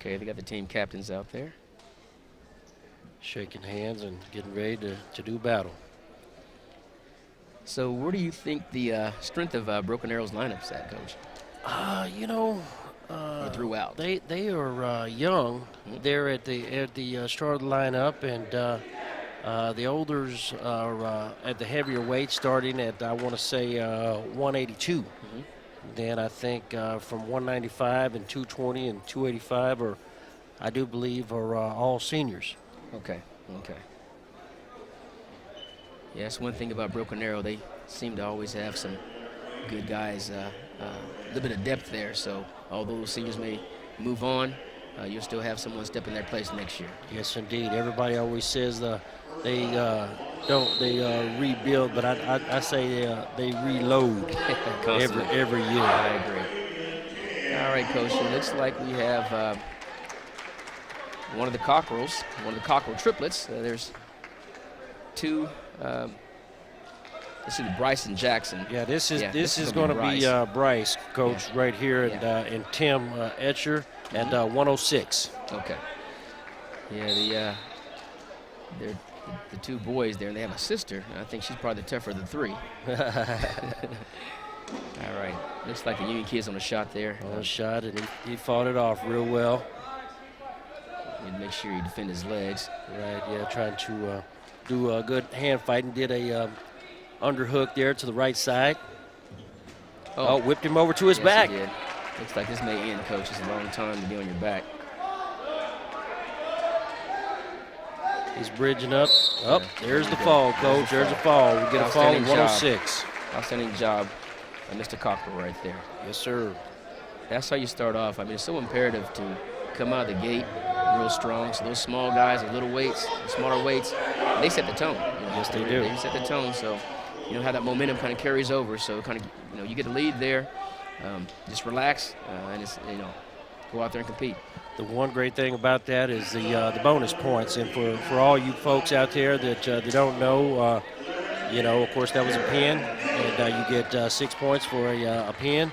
Okay, they got the team captains out there. Shaking hands and getting ready to do battle. So where do you think the strength of Broken Arrow's lineup's at, Coach? You know, Or throughout? they are young. Mhm. They're at the start of the lineup, and the olders are at the heavier weight, starting at I want to say 182. Mhm. Then I think from 195 and 220 and 285 are, I do believe, are all seniors. Okay, okay. Yeah, that's one thing about Broken Arrow. They seem to always have some good guys, a little bit of depth there. So although seniors may move on, you'll still have someone step in their place next year. Yes, indeed. Everybody always says they don't rebuild, but I say they reload Constantly. every year. I agree. All right, Coach. It looks like we have one of the Cockerels, one of the Cockerel triplets. There's two. Let's see, Bryce and Jackson. Yeah, this is this going to Bryce. be Bryce, Coach, right here, Yeah. and Tim Etcher at 106. Okay. Yeah, they're the two boys there, and they have a sister. I think she's probably the tougher of the three. All right. Looks like the Union kid's on a shot there. On a shot, and he fought it off real well. And make sure you defend his legs. Right, yeah, trying to do a good hand fight, and did a underhook there to the right side. Oh, whipped him over to his back. He did. Looks like this may end, Coach. It's a long time to be on your back. He's bridging up. Oh, there's the fall, Coach. There's a fall. We get a fall at 106. Outstanding job by Mr. Cockrell right there. Yes, sir. That's how you start off. I mean, it's so imperative to come out of the gate real strong. So those small guys, the little weights, the smaller weights, they set the tone. Yes, they do. They set the tone. So, how that momentum kind of carries over. So kind of, you get the lead there. Just relax and just, go out there and compete. The one great thing about that is the bonus points. And for all you folks out there that don't know, of course, that was a pin. And you get 6 points for a pin,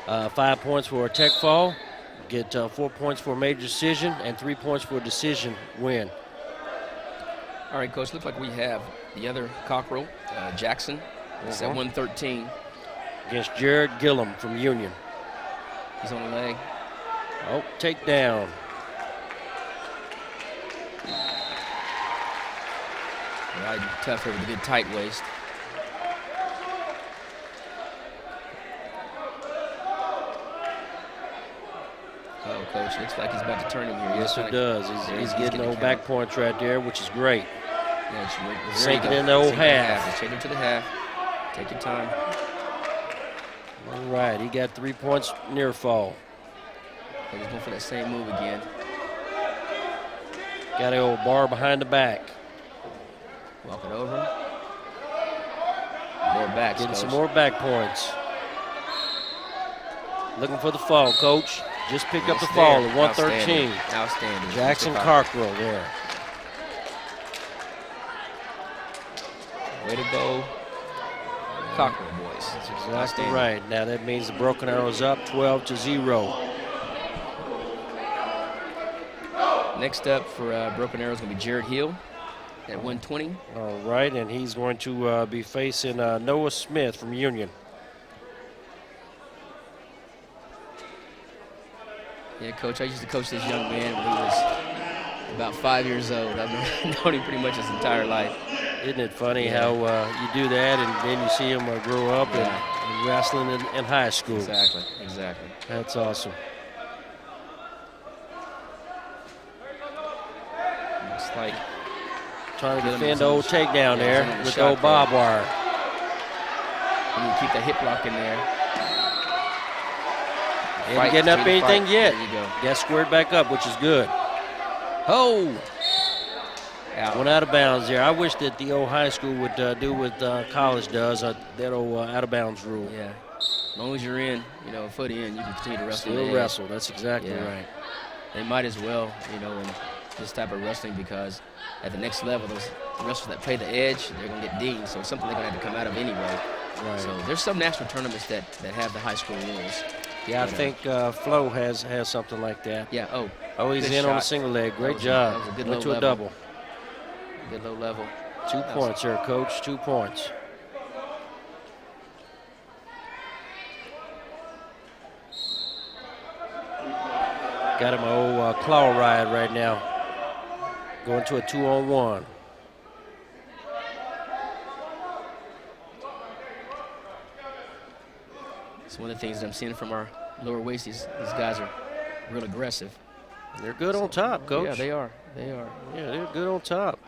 5 points for a tech fall, get 4 points for a major decision, and 3 points for a decision win. All right, Coach, looks like we have the other Cockrell, Jackson. It's at 113. Against Jared Gillum from Union. He's on the leg. Oh, takedown. Riding tough here with a good tight waist. Oh, Coach, looks like he's about to turn him here. Yes, it does. He's getting old back points right there, which is great. Yeah, sink it in the old half. Just take him to the half. Take your time. All right, he got 3 points near fall. He's going for that same move again. Got an old bar behind the back. Walk it over. More backs, Getting Coach. some more back points. Looking for the fall, Coach. Just picked up the fall at 113. Outstanding. Jackson Cockrell there. Way to go, Cockrell boys. That's exactly right. Now that means the Broken Arrow's up 12-0. Next up for Broken Arrow is going to be Jared Hill at 120. All right, and he's going to be facing Noah Smith from Union. Yeah, Coach, I used to coach this young man when he was about 5 years old. I've known him pretty much his entire life. Isn't it funny how you do that and then you see him grow up and wrestling in high school? Exactly. That's awesome. Looks like trying to defend the old takedown there with the old barbed wire. And you keep that hip lock in there. Ain't getting up anything yet. There you go. Got squared back up, which is good. Oh! Out. Went out of bounds there. I wish that the old high school would do what college does, that old out of bounds rule. Yeah. As long as you're in, a foot in, you can continue to wrestle. Still wrestle. That's exactly right. They might as well, in this type of wrestling, because at the next level, those wrestlers that play the edge, they're going to get dinged. So it's something they're going to have to come out of anyway. Right. So there's some national tournaments that have the high school rules. Yeah, I But, think Flo has something like that. Yeah. Oh, he's good in on a shot. single leg. Great That job. was a good Went to low a level. double. Good low level. 2 points there, Coach. 2 points. Got him an old claw ride right now. Going to a 2-on-1. It's one of the things that I'm seeing from our lower weights. These guys are real aggressive. They're good on top, Coach. Yeah, they are. They are. Yeah, they're good on top.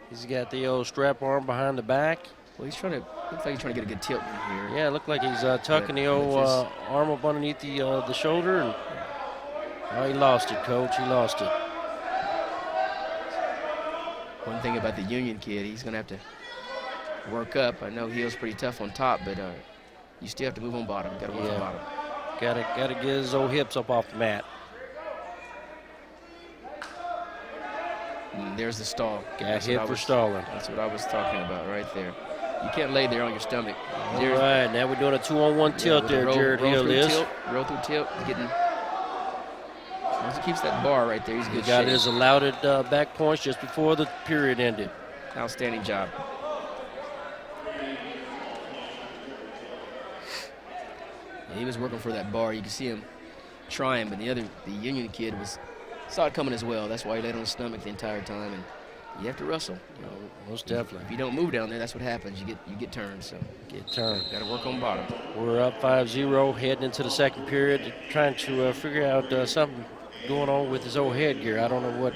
He's got the old strap arm behind the back. Well, looks like he's trying to get a good tilt in here. Yeah, it looked like he's tucking the old arm up underneath the shoulder. And he lost it, Coach. He lost it. One thing about the Union kid, he's going to have to work up. I know Hill's pretty tough on top, but you still have to move on bottom. Got to work on bottom. Got to get his old hips up off the mat. And there's the stall. Got hit for stalling. That's what I was talking about right there. You can't lay there on your stomach. All right, now we're doing a 2-on-1 tilt there, Jared Hill is. Roll through tilt. He's getting. Once he keeps that bar right there, he's good. He got his allowed back points just before the period ended. Outstanding job. Yeah, he was working for that bar. You can see him trying, but the Union kid saw it coming as well. That's why he laid on his stomach the entire time, and you have to wrestle. Most definitely. If you don't move down there, that's what happens. You get turned. So get turned. Got to work on bottom. We're up 5-0, heading into the second period, trying to figure out something going on with his old headgear. I don't know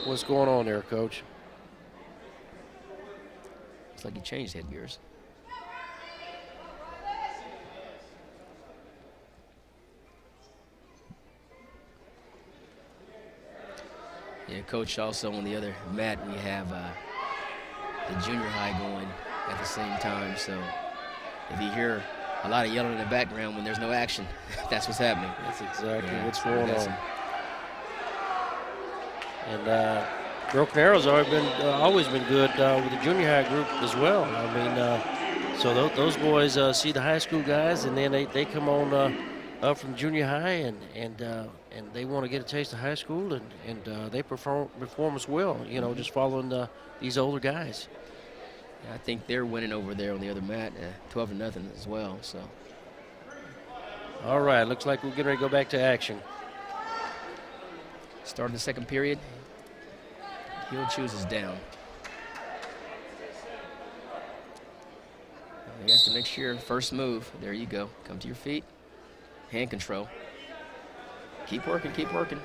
what's going on there, Coach. Looks like he changed headgears. Yeah, Coach, also on the other mat, we have the junior high going at the same time. So if you hear a lot of yelling in the background when there's no action, that's what's happening. That's exactly what's going on. And Broken Arrow's always been good with the junior high group as well. I mean, so those boys see the high school guys, and then they come on up from junior high, and they want to get a taste of high school, and they perform as well. You know, just following these older guys. Yeah, I think they're winning over there on the other mat, 12-0 as well. So. All right, looks like we're getting ready to go back to action. Start of the second period. Hill chooses down. He has to make sure first move. There you go. Come to your feet. Hand control. Keep working, keep working.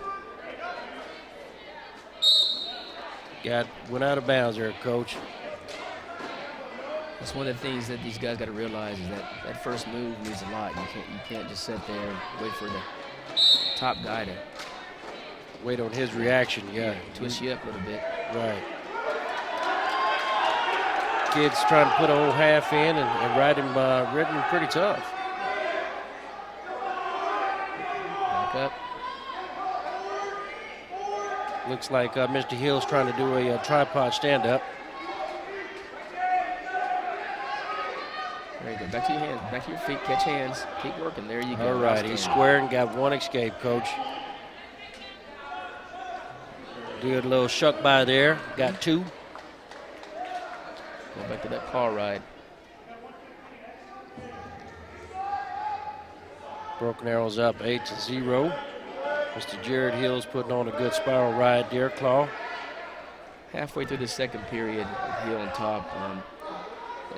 Went out of bounds there, Coach. That's one of the things that these guys got to realize is that first move means a lot. You can't just sit there and wait for the top guy to wait on his reaction. Yeah, twist you up a little bit. Right. Kid's trying to put a whole half in and ride him pretty tough. Back up. Looks like Mr. Hill's trying to do a tripod stand-up. There you go. Back to your hands. Back to your feet. Catch hands. Keep working. There you go. All right. He's square and got one escape, Coach. Did a little shuck by there. Got two. Go back to that car ride. Broken Arrow's up 8-0. Mr. Jared Hill's putting on a good spiral ride there, Claw. Halfway through the second period, with Hill on top,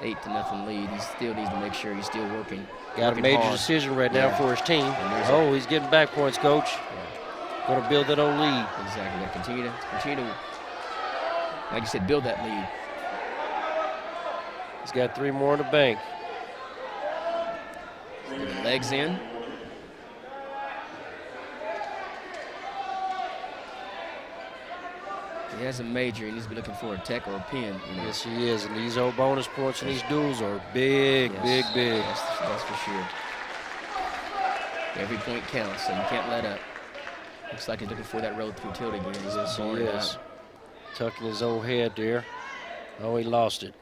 8-0 lead. He still needs to make sure he's still working. Got a major decision right now for his team. Oh, he's getting back points, Coach. Going to build that old lead. Exactly. Continue to, like you said, build that lead. He's got 3 more in the bank. Getting legs in. He has a major. He needs to be looking for a tech or a pin. You know? Yes, he is. And these old bonus points and these duels are big, big. That's for sure. Every point counts, so you can't let up. Looks like he's looking for that road through tilt again. He's just he is. Tucking his old head there. Oh, he lost it.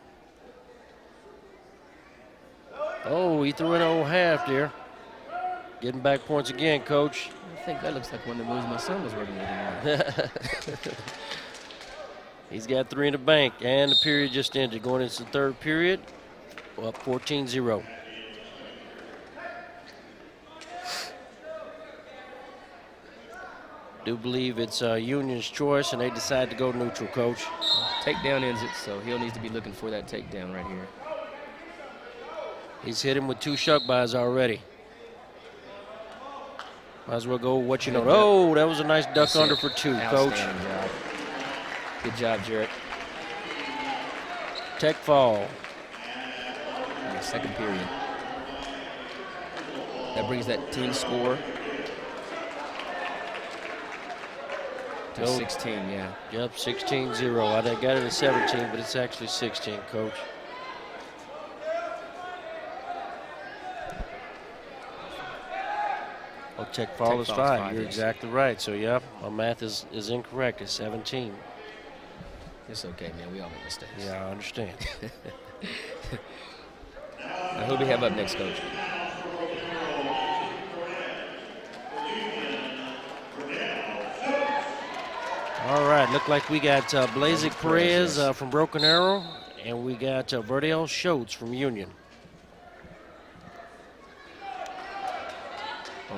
Oh, he threw in an old half there. Getting back points again, Coach. I think that looks like one of the moves my son was working with. He's got 3 in the bank, and the period just ended. Going into the third period, up 14-0. Do believe it's Union's choice, and they decide to go neutral, Coach. Takedown ends it, so he'll need to be looking for that takedown right here. He's hit him with 2 shuck buys already. Might as well go what you know. Oh, that was a nice duck under for 2, Coach. Job. Good job, Jarrett. Tech fall. Second period. That brings that team score to 16, yeah. Yep, 16-0. I got it at 17, but it's actually 16, Coach. Oh, tech fall is 5. You're exactly right. So, yeah, my math is incorrect. It's 17. It's okay, man. We all make mistakes. Yeah, I understand. Now, who do we have up next, Coach? All right, look like we got Blazek Perez from Broken Arrow, and we got Verdell Schultz from Union.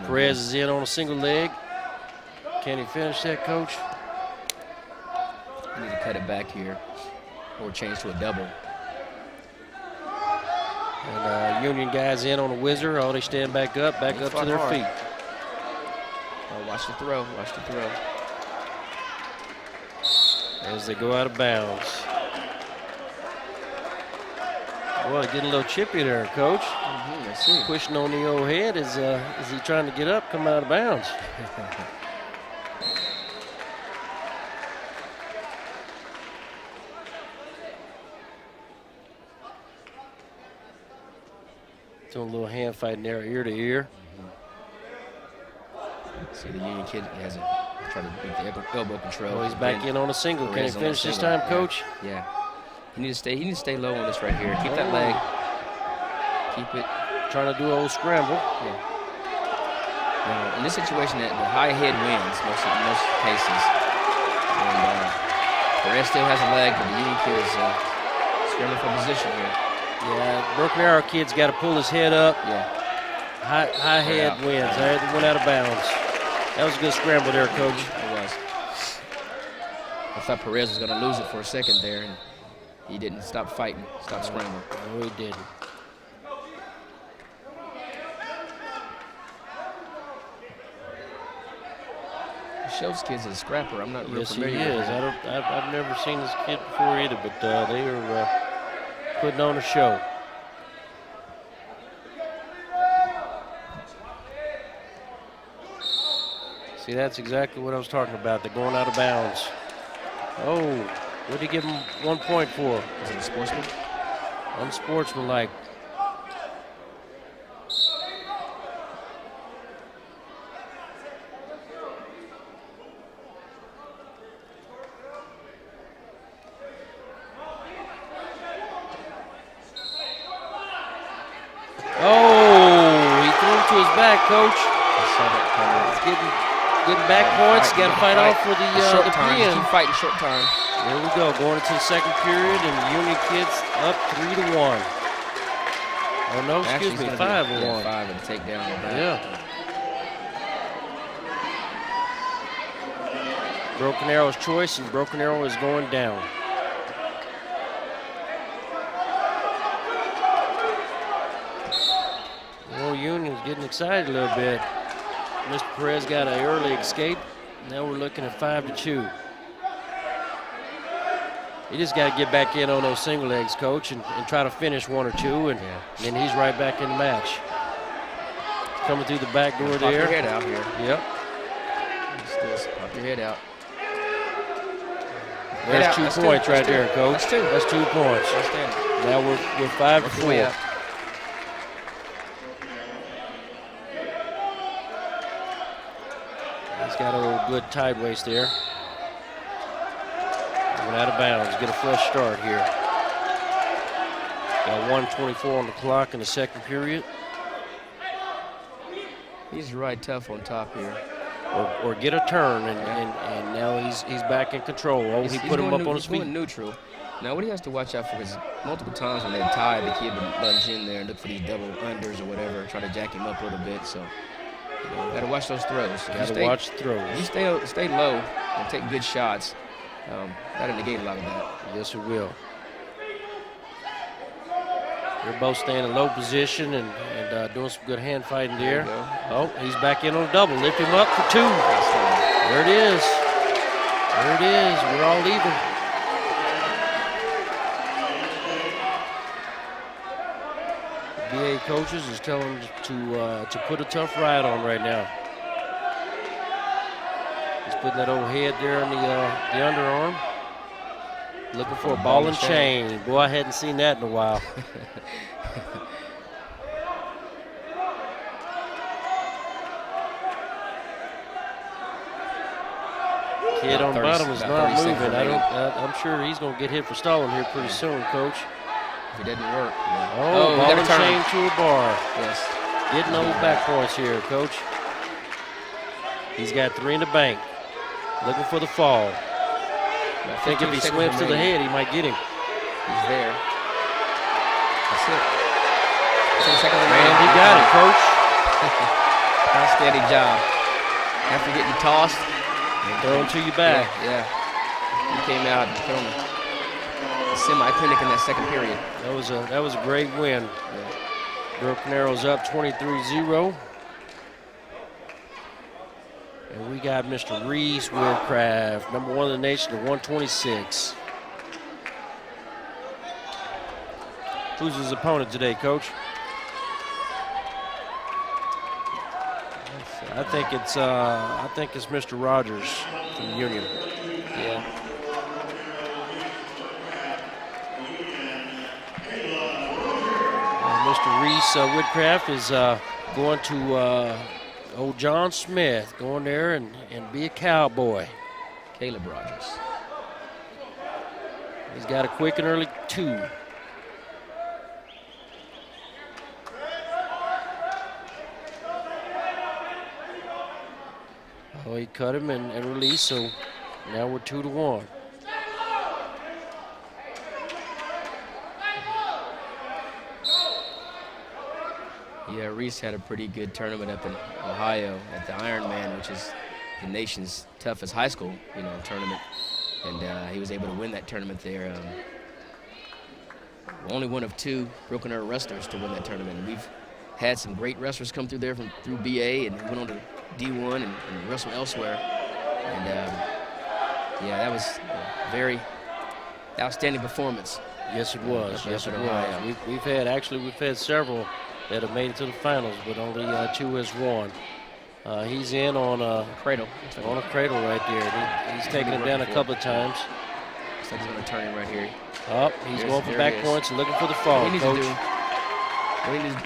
Perez is in on a single leg. Can he finish that, Coach? We need to cut it back here or change to a double. And Union guys in on a whizzer. Oh, they stand back up to their feet. Oh, watch the throw, watch the throw. As they go out of bounds. Boy, getting a little chippy there, Coach. I see. Pushing on the old head. Is he trying to get up, come out of bounds? Doing a little hand fighting there, ear to ear. See, the Union kid has trying to beat the elbow control. Oh, he's back in on a single. Can he finish this time, Coach? Yeah. He needs to stay low on this right here. Keep that leg. Keep it. Trying to do an old scramble. Yeah. Now, in this situation, the high head wins in most cases. And Perez still has a leg, but the Union kid is scrambling for position here. Yeah, Broken Arrow kid's got to pull his head up. Yeah. High head wins. They went out of bounds. That was a good scramble there, Coach. It was. I thought Perez was going to lose it for a second there, and he didn't stop fighting, stop scrambling. No, he didn't. Schultz kid's a scrapper. I'm not real familiar with him. Yes, he is. I've never seen this kid before either, but they are putting on a show. See, that's exactly what I was talking about. They're going out of bounds. Oh, what did he give him 1 point for? Is it a sportsman? Unsportsmanlike. Oh, he threw him to his back, Coach. I saw that coming. He's getting back points. Got to fight off for the short time. PM. Keep fighting short time. There we go. Going into the second period, and Union kids up 3-1. Oh no, excuse me, 5-1. 5 and take down the back. Yeah. Broken Arrow's choice, and Broken Arrow is going down. Well, Union's getting excited a little bit. Mr. Perez got an early escape. Now we're looking at 5-2. You just got to get back in on those single legs, Coach, and try to finish 1 or 2, and then he's right back in the match. Coming through the back door there. Pop your head out here. Yep. Pop your head out. That's 2 points right there, Coach. That's 2 points. Now we're 5-4. He's got a good tide waist there. Went out of bounds. Get a fresh start here. Got 1:24 on the clock in the second period. He's right tough on top here. Or get a turn, and now he's back in control. Oh, he put him up on his feet. He's going neutral. Now, what he has to watch out for is multiple times when they're tied, the kid would lunge in there and look for these double unders or whatever, try to jack him up a little bit. So, got to watch those throws. Got to watch the throws. If you stay low and take good shots, that'll negate a lot of that. Yes, it will. They're both staying in low position and doing some good hand fighting there. Oh, he's back in on a double. Lift him up for 2. There it is. There it is. We're all even. The BA coaches is telling him to put a tough ride on right now. He's putting that old head there on the underarm. Looking for a ball and chain. Boy, I hadn't seen that in a while. Kid on bottom is not moving. I'm sure he's going to get hit for stalling here pretty soon, Coach. If it doesn't work. Yeah. Oh, ball and chain to a bar. Yes. Getting those back points here, Coach. He's got 3 in the bank. Looking for the fall. I think if he swims to the head, he might get him. He's there. That's it. Man, he got it, Coach. Outstanding job. After getting tossed. Thrown to your back. Yeah. He came out and thrown a semi-clinic in that second period. That was a great win. Yeah. Broken Arrow's up 23-0. And we got Mr. Reese Woodcraft, number 1 in the nation at 126. Who's his opponent today, Coach? I think it's Mr. Rogers from Union. Yeah. Mr. Reese Woodcraft is going to old John Smith, going there and be a cowboy. Caleb Rogers. He's got a quick and early 2. Oh, he cut him and released, so now we're 2-1. Yeah, Reese had a pretty good tournament up in Ohio at the Ironman, which is the nation's toughest high school, tournament. And he was able to win that tournament there. Only one of 2 Broken Arrow wrestlers to win that tournament. And we've had some great wrestlers come through there through BA and went on to D1 and wrestle elsewhere. And yeah, that was a very outstanding performance. Yes, it was. Yes, it was. We've had several that have made it to the finals, but only 2 has won. He's in on a cradle. On a cradle right there. He's taken him down a couple of times. Looks like he's going to turn him right here. He's going for back points and looking for the fall, Coach.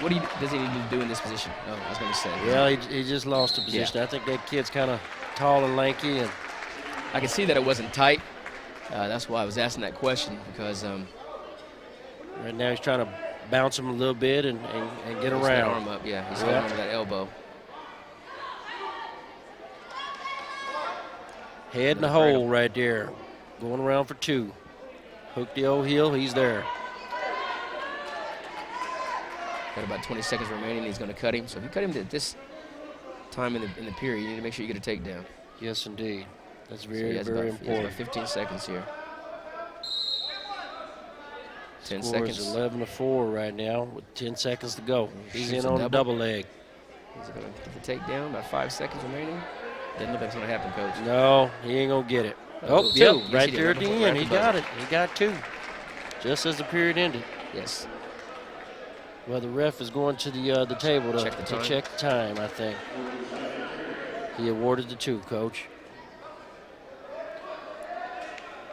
What does he need to do in this position? Oh, I was going to say. Well, he just lost a position. Yeah. I think that kid's kind of tall and lanky. And I can see that it wasn't tight. That's why I was asking that question, because right now he's trying to bounce him a little bit and get around. That arm up, yeah. He's holding over that elbow. Head in the hole right there. Going around for 2. Hook the old heel. He's there. Got about 20 seconds remaining. He's going to cut him. So if you cut him at this time in the period, you need to make sure you get a takedown. Yes, indeed. That's very important. He has about 15 seconds here. 10 Score seconds. Is 11-4 right now with 10 seconds to go. He's in on a double leg. He's going to get the takedown. About 5 seconds remaining. Doesn't look like it's going to happen, Coach. No, he ain't going to get it. Oh, yep, right there at the end. He got it. He got 2. Just as the period ended. Yes. Well, the ref is going to the table to check the time, I think. He awarded the 2, Coach.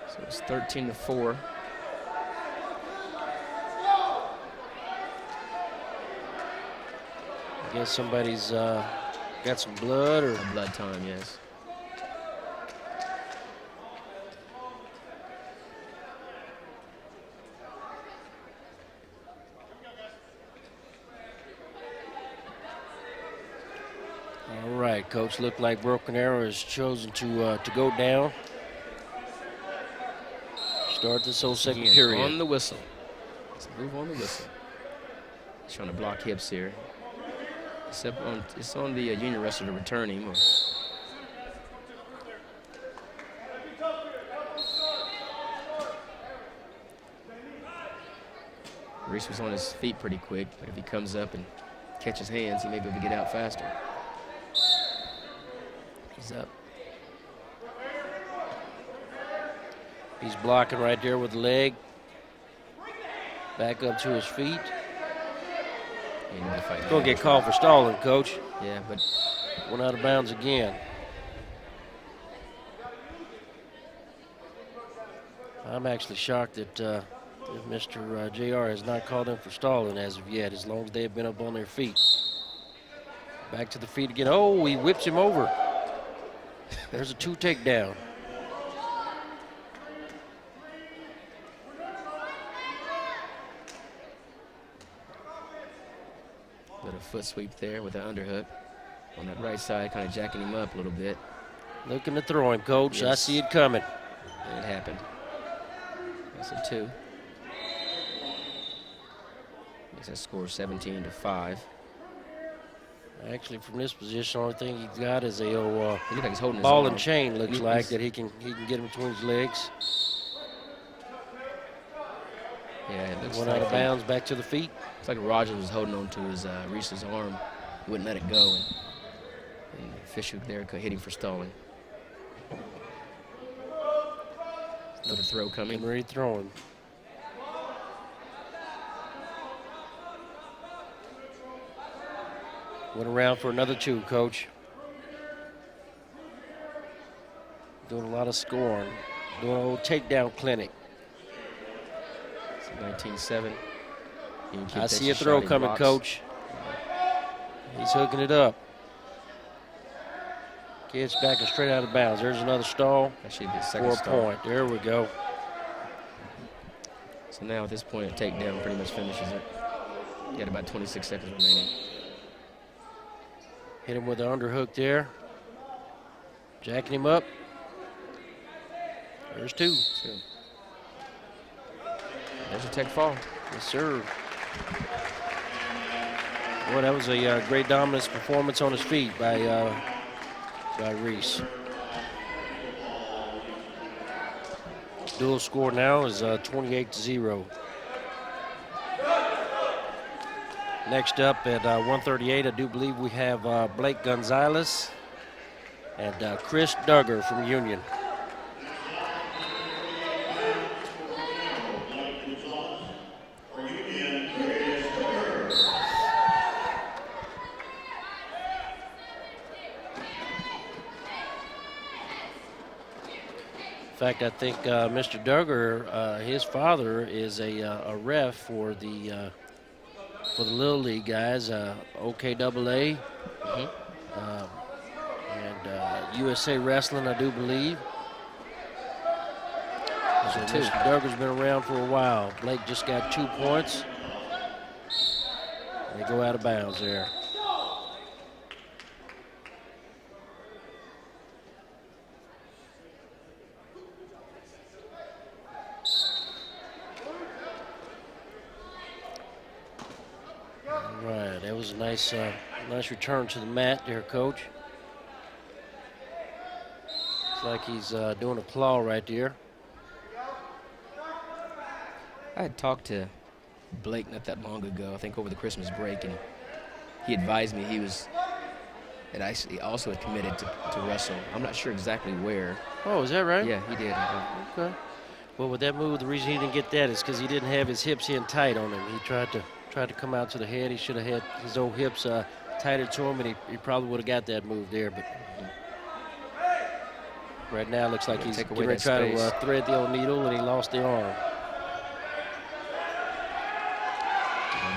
So it's 13-4. I guess somebody's got some blood or blood time, yes. All right, Coach. Looked like Broken Arrow has chosen to go down. Start this whole second period. On the whistle. Let's move on the whistle. He's trying to block hips here. It's on the Union wrestler to return him. Reese was on his feet pretty quick, but if he comes up and catches hands, he may be able to get out faster. He's up. He's blocking right there with the leg. Back up to his feet. Gonna get called for stalling, Coach. Yeah, but went out of bounds again. I'm actually shocked that Mr. JR has not called him for stalling as of yet, as long as they have been up on their feet. Back to the feet again. Oh, he whips him over. There's a 2 takedown. Little foot sweep there with the underhook on that right side, kind of jacking him up a little bit. Looking to throw him, Coach. Yes. I see it coming. And it happened. That's a 2. Makes that score 17-5. Actually, from this position, the only thing he's got is a he looks like he's holding ball his and chain. Looks like that he can get him between his legs. Yeah, it looks went like out of bounds, back to the feet. It's like Rogers was holding on to his Reese's arm. He wouldn't let it go. And Fishhook there hitting for stalling. Little throw coming. Getting ready throwing. Went around for another 2, Coach. Doing a lot of scoring. Doing a little takedown clinic. 19-7. I see a throw coming, Coach. He's hooking it up. Kid's backing straight out of bounds. There's another stall. That should be a second for a point. There we go. So now at this point, a takedown pretty much finishes it. You got about 26 seconds remaining. Hit him with the underhook there. Jacking him up. There's 2. There's a tech fall. Yes, sir. Boy, that was a great dominance performance on his feet by Reese. Dual score now is 28-0. Next up at 138, I do believe we have Blake Gonzalez and Chris Duggar from Union. In fact, I think Mr. Duggar, his father is a ref for the Little League guys, OKAA, and USA Wrestling, I do believe. So Mr. Duggar's been around for a while. Blake just got 2 points. They go out of bounds there. That was a nice return to the mat there, Coach. Looks like he's doing a claw right there. I had talked to Blake not that long ago, I think over the Christmas break, and he advised me he was, and actually also had committed to wrestle. I'm not sure exactly where. Oh, is that right? Yeah, he did. Okay. Well, with that move, the reason he didn't get that is because he didn't have his hips in tight on him. He tried to come out to the head. He should have had his old hips tighter to him, and he probably would have got that move there. But right now, it looks like he's going to try to thread the old needle, and he lost the arm.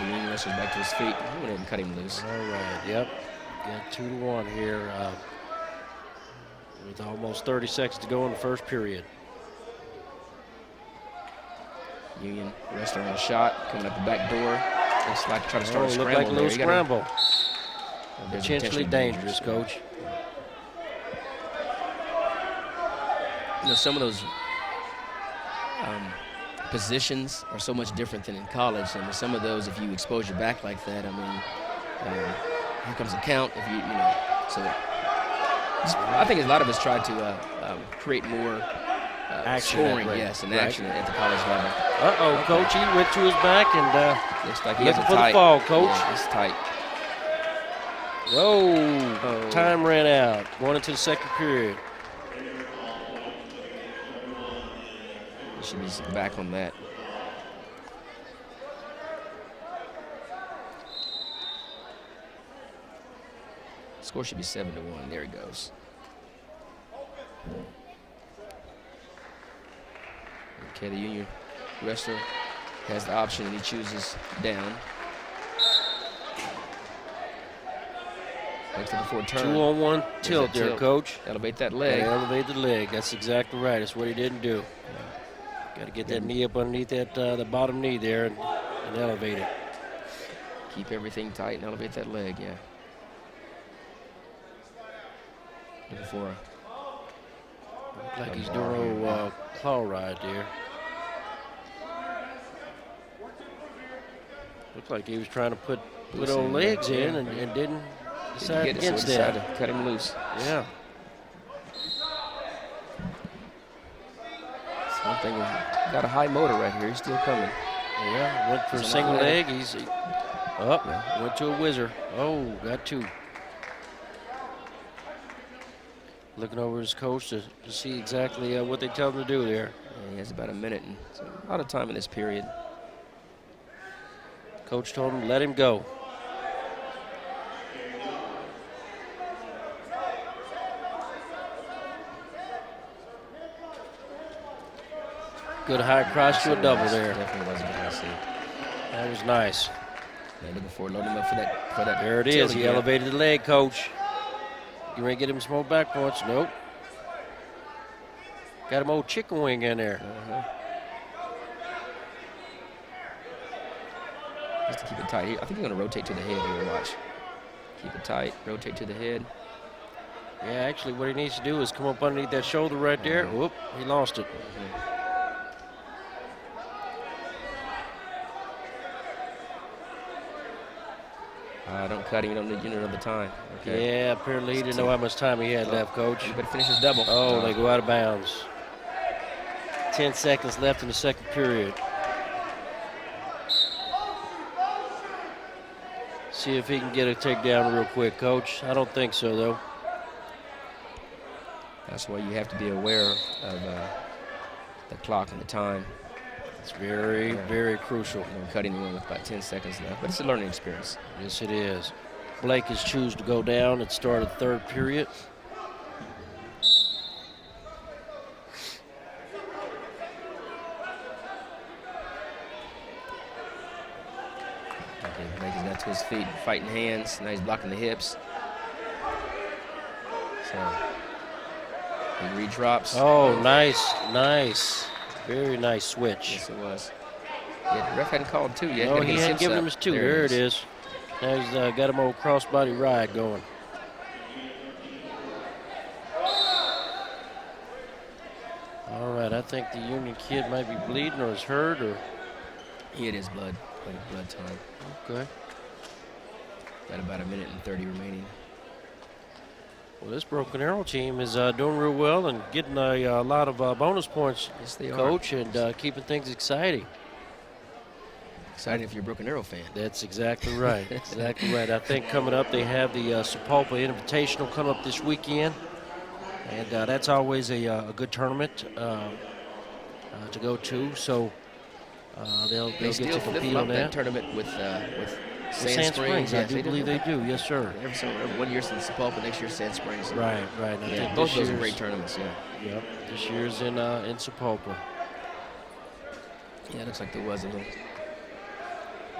The Union wrestler's back to his feet. He went ahead and cut him loose. All right, yep. Got 2-1 here with almost 30 seconds to go in the first period. Union wrestler on a shot, coming up the back door. Looks like trying to start a scramble. Looked like a little scramble. There's Potentially dangerous, Coach. You know, some of those positions are so much different than in college. I mean, some of those, if you expose your back like that, I mean, here comes a count. If you know, so I think a lot of us try to create more Action scoring, that way. yes, and Right. action at the college level. Uh-oh, Coach, he went to his back and Looks like he has looking a for tight. the fall, Coach. Yeah, it's tight. Whoa, Oh. time ran out. Going into the second period. He should be back on that. Score should be 7-1. There he goes. Okay, the Union wrestler has the option and he chooses down. Looks like a forward turn. 2-on-1 There's tilt that there, tilt. Coach. Elevate that Gotta leg. elevate the leg. That's exactly right. That's what he didn't do. Got to get that knee up underneath that the bottom knee there and elevate it. Keep everything tight and elevate that leg, yeah. Looking for a Look like A he's bar doing here. a claw ride there. Looked like he was trying to put Loosen old him legs up, in yeah. and didn't Didn't decide get it, so against he decided that. to cut him loose. Yeah. That's one thing. Got a high motor right here. He's still coming. Yeah, went for a He's on single the leg. leg. He's up, went to a whizzer. Oh, got two. Looking over his coach to see exactly what they tell him to do there. Yeah, he has about a minute and so a lot of time in this period. Coach told him, let him go. Good high cross to a double there. Definitely was a good high C. That was nice. Yeah, looking for loading him up for that. There it tilt is. He again. elevated the leg, Coach. You ready to get him some more back points? Nope. Got him old chicken wing in there. Just to keep it tight. I think he's going to rotate to the head here. Watch. Keep it tight. Rotate to the head. Yeah, actually, what he needs to do is come up underneath that shoulder right there. Whoop, he lost it. Don't cut him. You don't need another time. Okay. Yeah, apparently he didn't know how much time he had left, Coach. You better finish his double. Oh, they go out of bounds. 10 seconds left in the second period. See if he can get a takedown real quick, Coach. I don't think so, though. That's why you have to be aware of the clock and the time. It's very, very crucial. Don't cut anyone with about 10 seconds left, but it's a learning experience. Yes, it is. Blake has chosen to go down at the start of the third period. Okay, Blake is got to his feet, fighting hands. Now he's blocking the hips. So he redrops. Oh, nice, nice. Very nice switch. Yes, it was. Yeah, the ref hadn't called two yet. No, Gotta he get his hadn't hips given up. him his two. There it is. Now he's got him old crossbody ride going. All right, I think the Union kid might be bleeding or is hurt or. Yeah, it is blood. Blood time. Okay. Got about a minute and 30 remaining. Well, this Broken Arrow team is doing real well and getting a lot of bonus points, Yes, they are. Coach, and keeping things exciting. Exciting if you're a Broken Arrow fan. That's exactly right. Exactly right. I think coming up they have the Sapulpa Invitational coming up this weekend, and that's always a good tournament to go to. So they'll They get still to compete flip-flop on that that. tournament with Sand Springs, I Yes, do believe they do. Yes, sir. Every 1 year since Sapulpa, next year Sand Springs. Right, right. I Yeah, think both this those are year's- great tournaments. Yeah. Yep. This year's in Sapulpa. Yeah, it looks like there was a little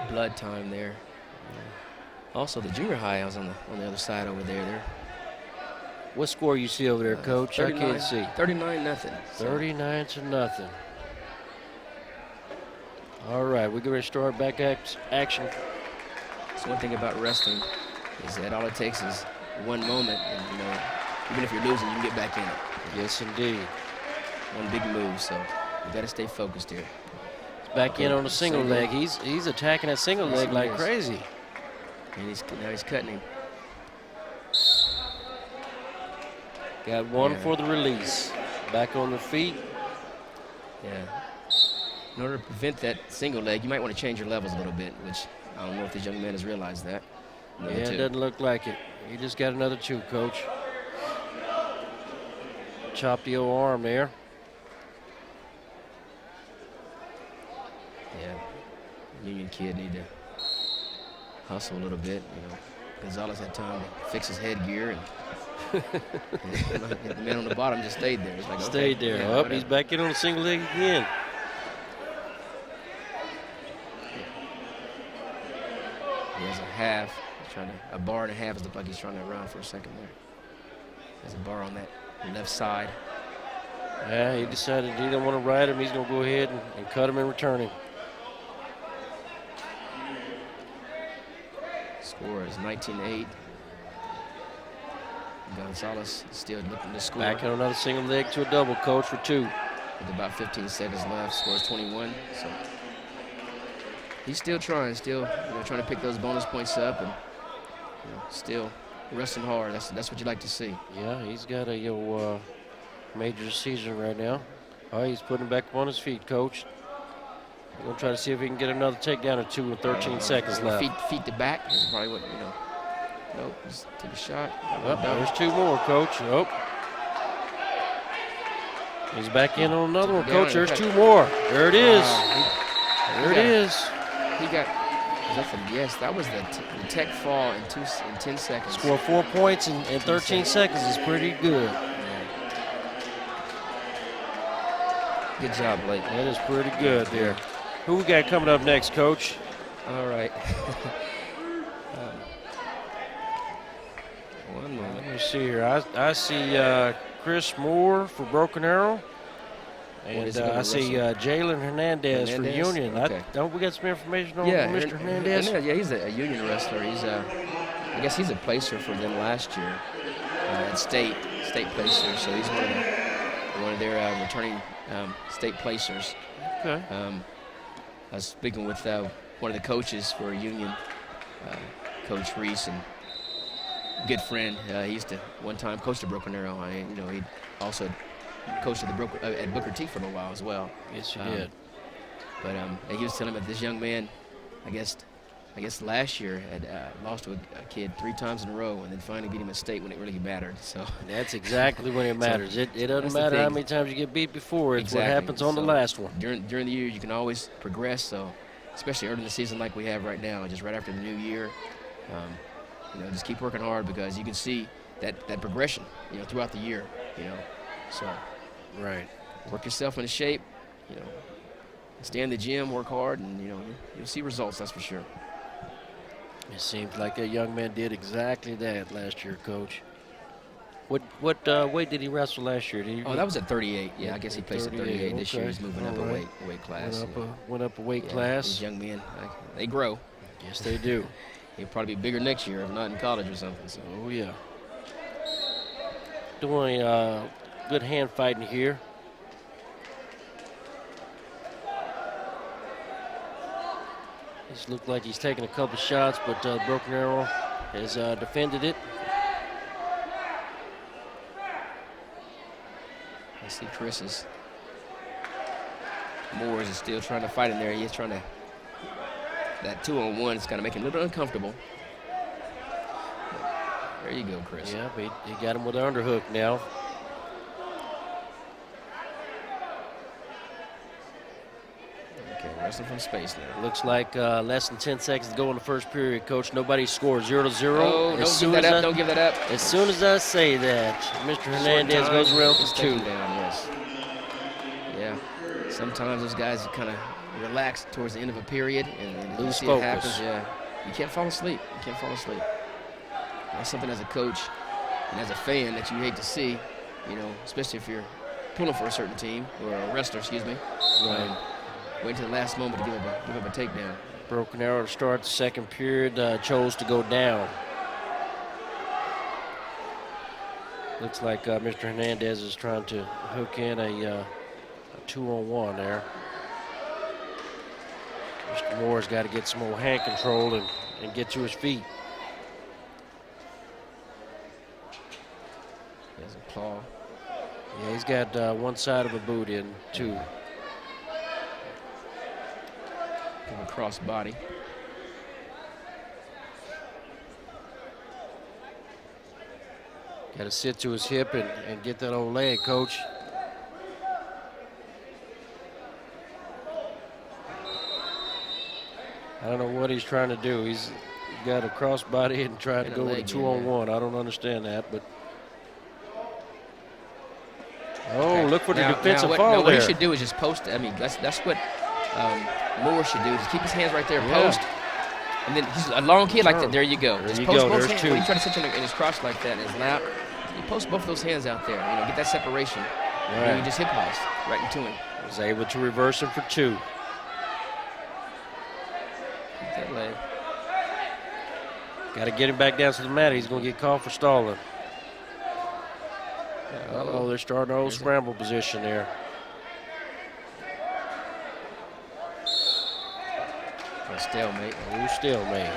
blood time there. Also, the junior high, I was on the other side over there. They're What score you see over there, Coach? I can't see. 39-0. 39-0. All right, we're going to start back action. So one thing about wrestling, He said all it takes is one moment, and even if you're losing, you can get back in it. Yes, indeed. One big move, so you got to stay focused here. Back in on a single leg. He's attacking that single leg like crazy. And now he's cutting him. Got one for the release. Back on the feet. Yeah. In order to prevent that single leg, you might want to change your levels a little bit, which I don't know if this young man has realized that. Yeah, it doesn't look like it. He just got another 2, Coach. Chopped the old arm there. Yeah. Union kid need to hustle a little bit. Gonzalez had time to fix his headgear, and the man on the bottom just stayed there. It's like, stayed there. Yeah, he's back in on the single leg again. He has a half. He's trying to a bar and a half. It looks like he's trying to run for a second there. There's a bar on that left side. Yeah, he decided he didn't want to ride him. He's going to go ahead and cut him and return him. Score is 19-8. Gonzalez still looking to score. Back on another single leg to a double, Coach, for 2. With about 15 seconds left, scores 21. So he's still trying, trying to pick those bonus points up, and still wrestling hard. That's what you like to see. Yeah, he's got a major season right now. Oh, he's putting him back up on his feet, Coach. We're going to try to see if he can get another takedown or 2 with 13 seconds left. Feet to back is probably what, Nope, just took a shot. There's 2 more, Coach. Oh. He's back in on another one, Coach. There's 2 more. There it is. There it is. He got, yes, that was the tech fall in 10 seconds. Score 4 points in 13 seconds is pretty good. Good job, Blake. That is pretty good there. Who we got coming up next, Coach? All right. One moment. Let me see here. I see Chris Moore for Broken Arrow. And I see Jalen Hernandez for Union. Okay. Don't we got some information on Mr. Hernandez? Yeah, he's a Union wrestler. He's I guess he's a placer for them last year at state placer. So he's one of their returning state placers. Okay. I was speaking with one of the coaches for Union, Coach Reese, and good friend. He used to one time coach the Broken Arrow. He also coached at Booker T for a while as well. Yes, he did. But he was telling me that this young man, I guess last year had lost to a kid 3 times in a row, and then finally beat him at state when it really mattered. So that's exactly when it matters. So it doesn't matter how many times you get beat before. It's what happens on the last one. During the year, you can always progress. So especially early in the season like we have right now, just right after the new year, just keep working hard, because you can see that progression, throughout the year, So right, work yourself into shape, stay in the gym, work hard, and you'll see results. That's for sure. It seems like that young man did exactly that last year, Coach. What weight did he wrestle last year? That was at 38. Yeah, I guess he placed at 38 this year. He's moving up a weight class. Went up a weight class. These young men, they grow. Yes, they do. He'll probably be bigger next year, if not in college or something. So. Oh, yeah. Doing good hand fighting here. This looked like he's taking a couple shots, but Broken Arrow has defended it. I see Moores is still trying to fight in there. He's trying to, that 2-on-1 is kind of making him a little bit uncomfortable. There you go, Chris. Yeah, he got him with an underhook now. Okay, wrestling from space now. Looks like less than 10 seconds to go in the first period, Coach. Nobody scored 0-0. Oh, don't give that up. As soon as I say that, Mr. Hernandez goes around for 2. Down, yes. Yeah. Sometimes those guys kind of relax towards the end of a period and lose see focus. It happens. Yeah. You can't fall asleep. That's something as a coach and as a fan that you hate to see, especially if you're pulling for a certain team or a wrestler, excuse me. Right. Wait till the last moment to give up a takedown. Broken Arrow to start the second period chose to go down. Looks like Mr. Hernandez is trying to hook in a 2-on-1 there. Mr. Moore's got to get some more hand control and get to his feet. There's a claw. Yeah, he's got one side of a boot in, too. From a cross body. Got to sit to his hip and get that old leg, coach. I don't know what he's trying to do. He's got a cross body and trying to go with a 2-on-1. I don't understand that, but. Oh, Okay. look for the defensive what, fall no, there. What he should do is just post. I mean, that's what Moore should do. Just keep his hands right there, Yeah. post. And then he's a long kid like that. There you go. There Just you post go. both There's hands. two. When you try to sit in his cross like that in his lap, you post both of those hands out there. You know, get that separation. And then you just hip toss right into him. Was able to reverse him for 2. Keep that leg. Got to get him back down to the mat. He's going to get called for stalling. Uh-oh, they're starting an old scramble position there. A stalemate. Oh, stalemate.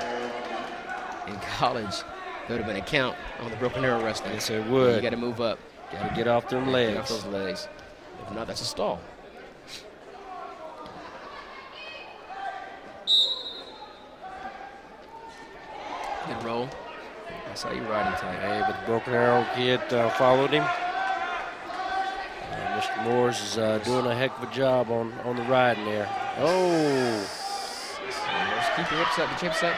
In college, there would have been a count on the broken arrow wrestling. Yes, it would. You got to move up. Got to get off them Get legs. off those legs. If not, that's a stall. Good roll. That's how you ride him tight. Hey, but the broken arrow kid followed him. Mr. Moores is doing a heck of a job on the riding there. Oh. Just keep your hips up, get your hips up.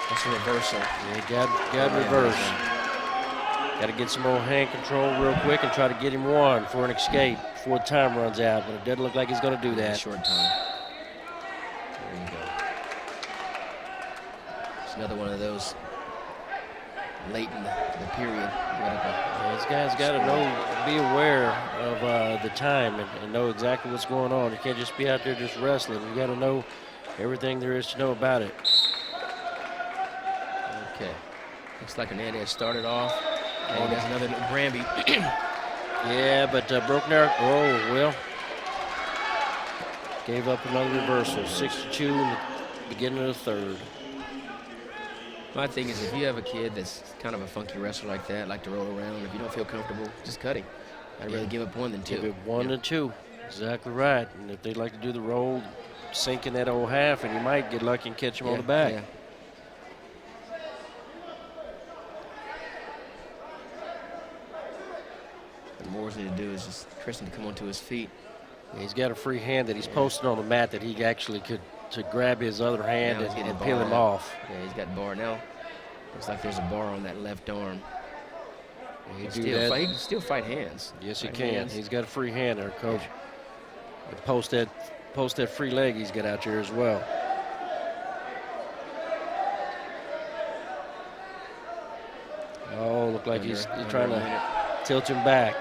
That's a reversal. Yeah, got reverse. Got to get some more hand control real quick and try to get him one for an escape before the time runs out. But it doesn't look like he's going to do that. Short time. There you go. It's another one of those late in the period. These guys got to be aware of the time and know exactly what's going on. You can't just be out there just wrestling. You got to know everything there is to know about it. Okay. Looks like Hernandez started off. And there's another Granby. Yeah, but broken arrow. Oh, well. Gave up another reversal. 6-2 in the beginning of the third. My thing is, if you have a kid that's kind of a funky wrestler like that, like to roll around, if you don't feel comfortable, just cut him. I'd rather give up 1 than 2. Give it 1 and 2. Exactly right. And if they'd like to do the roll, sink in that old half, and you might get lucky and catch him on the back. Yeah. What Moore's need to do is just Christian to come onto his feet. Yeah, he's got a free hand that he's posted on the mat that he actually could to grab his other hand and peel him off. Yeah, he's got bar now. Looks like there's a bar on that left arm. He can still fight hands. Yes, he can. He's got a free hand there, coach. And post that free leg he's got out there as well. Oh, look like he's trying to tilt him back.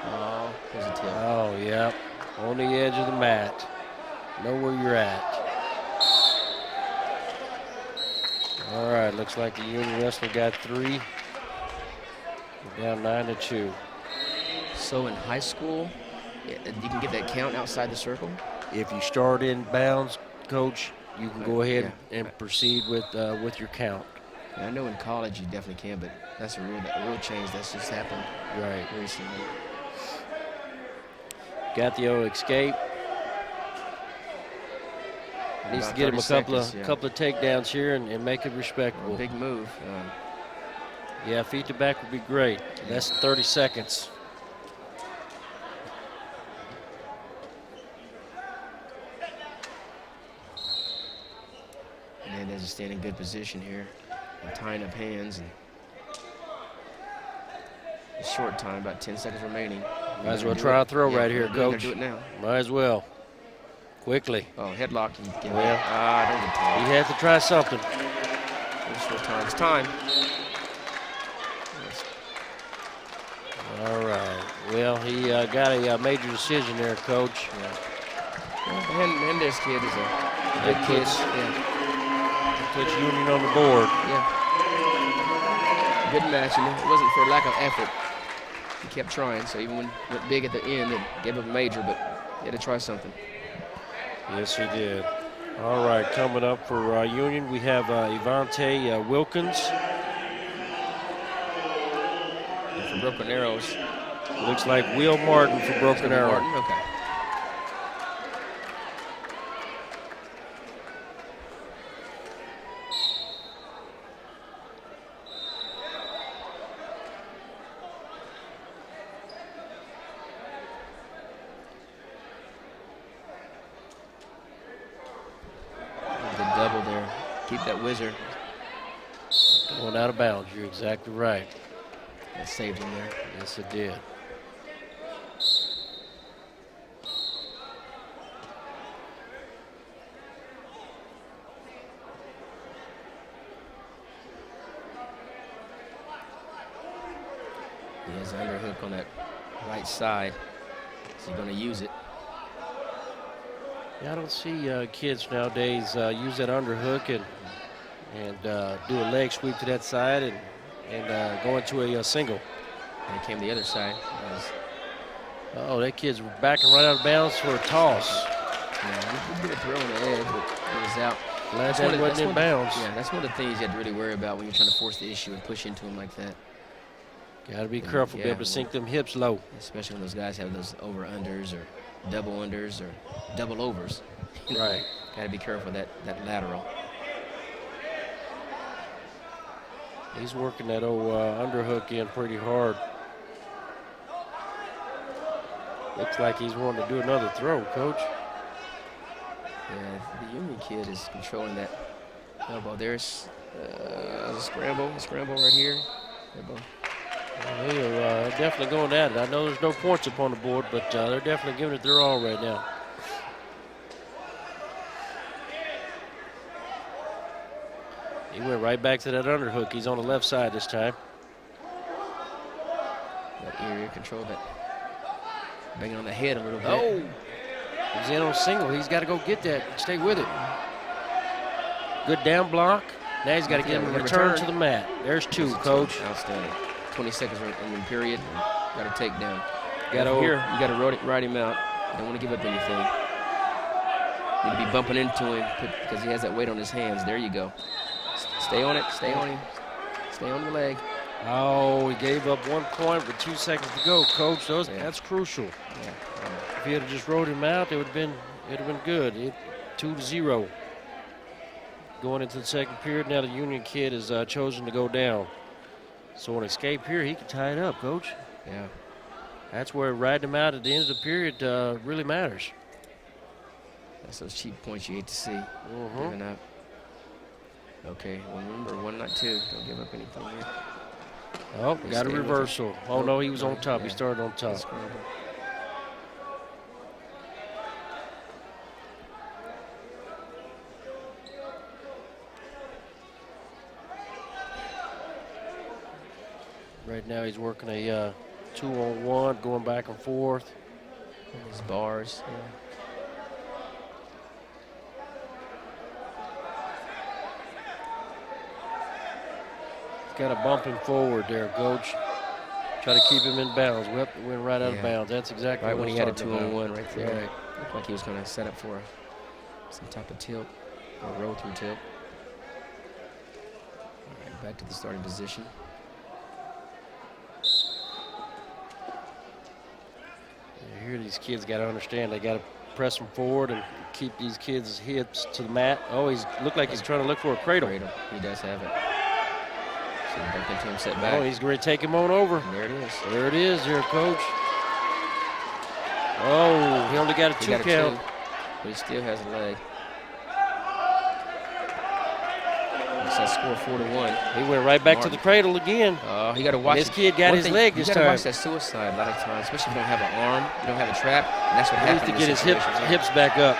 Oh, there's a tilt. Oh, yeah. On the edge of the mat. Know where you're at. All right, looks like the Union Wrestler got 3. We're down 9-2. So in high school, you can get that count outside the circle? If you start in bounds, coach, you can go ahead and proceed with your count. Yeah, I know in college you definitely can, but that's a real change that's just happened recently. Got the old escape. Needs to get him a couple of takedowns here and make it respectable. Big move. Yeah, feet to back would be great. That's 30 seconds. And there's a standing good position here. And tying up hands. And a short time, about 10 seconds remaining. Might as well try a throw right here, coach. Do it now. Might as well. Quickly. Oh, headlock. Don't get tired. You have to try something. Short time. It's time. All right. Well, he got a major decision there, coach. Well, Hernandez kid is a good kid. Puts Union on the board. Yeah. good match, and it wasn't for lack of effort. He kept trying, so even when he went big at the end, it gave up a major, but he had to try something. Yes, he did. All right, coming up for Union, we have Evante Wilkins. And for Broken Arrows. Looks like Will Martin for Broken Arrow. Martin, okay. Double there. Keep that whizzer. Going out of bounds. You're exactly right. That saved him there. Yes, it did. He has an underhook on that right side. Is he going to use it? Yeah, I don't see kids nowadays use that underhook and do a leg sweep to that side and go into a single. And he came the other side. Oh, that kid's backing right out of bounds for a toss. Yeah, he did a throw on the edge, but it was out. Glad that wasn't in bounds. Yeah, that's one of the things you have to really worry about when you're trying to force the issue and push into him like that. Got to be careful, be able to sink them hips low. Especially when those guys have those over-unders or double unders or double overs. Right. Got to be careful that lateral. He's working that old underhook in pretty hard. Looks like he's wanting to do another throw, Coach. Yeah, the Union kid is controlling that elbow. There's a scramble right here. Elbow. Well, they are definitely going at it. I know there's no points up on the board, but they're definitely giving it their all right now. He went right back to that underhook. He's on the left side this time. That area control that. Banging on the head a little bit. Oh! He's in on single. He's got to go get that. Stay with it. Good down block. Now he's got to get him a return to the mat. There's two, Coach. Outstanding. 20 seconds in the period. Got to take down. Here, you got to ride him out. Don't want to give up anything. Need to be bumping into him because he has that weight on his hands. There you go. Stay on it. Stay on him. Stay on the leg. Oh, he gave up 1 point with 2 seconds to go, Coach. That's crucial. Yeah. If he had just rode him out, it would have been good. 2-0. Going into the second period, now the Union kid has chosen to go down. So an escape here, he can tie it up, Coach. Yeah. That's where riding him out at the end of the period really matters. That's those cheap points you hate to see. Giving up. Okay, well, remember, 1 not 2. Don't give up anything here. Oh, got a reversal. Oh, no, he was on top. He started on top. Right now he's working a 2-on-1, going back and forth. His bars. Yeah. Got to bump him forward there, Coach. Try to keep him in bounds. Went right out of bounds. That's exactly right what when he had a 2-on-1 right there. Right. Looked like he was going to set up for some type of tilt or roll through tilt. All right, back to the starting position. Here these kids got to understand they got to press them forward and keep these kids' hips to the mat. Oh, he's looked like he's trying to look for a cradle. He does have it. So bumped into him, set back. Oh, he's going to take him on over. And there it is. There it is here, Coach. Oh, he only got a 2 count. But he still has a leg. It's that score 4-1. He went right back to the cradle again. Oh, he got to watch. This kid got his leg this time. You got to watch that suicide a lot of times, especially if you don't have an arm, you don't have a trap. And that's what happens. He needs to get his hips back up.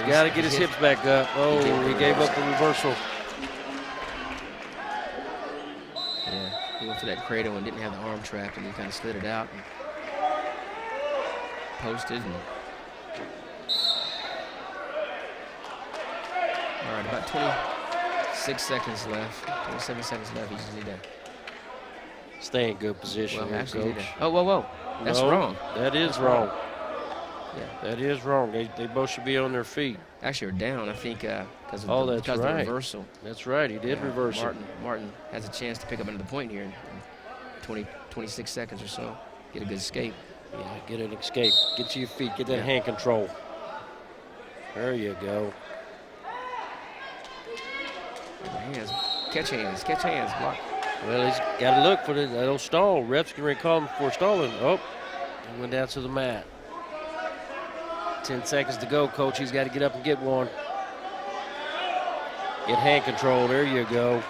Got to get his hips back up. Oh, he gave up the reversal. Yeah, he went for that cradle and didn't have the arm trapped, and he kind of slid it out and posted. And all right, about 20 6 seconds left. 27 seconds left. He just need to. Stay in good position Well, here, actually, Coach. oh, whoa. That's No, wrong. That is That's wrong. Yeah. That is wrong. They both should be on their feet. Actually, are down, I think, because Oh, of that's the right. reversal. That's right. He did reverse it. Martin has a chance to pick up another point here in 26 seconds or so. Get a good escape. Yeah, get an escape. Get to your feet. Get that Yeah. hand control. There you go. Hands. Catch hands. Block. Well, he's got to look for that little stall. Refs can call him for stalling. Oh, he went down to the mat. 10 seconds to go, Coach. He's got to get up and get one. Get hand control. There you go.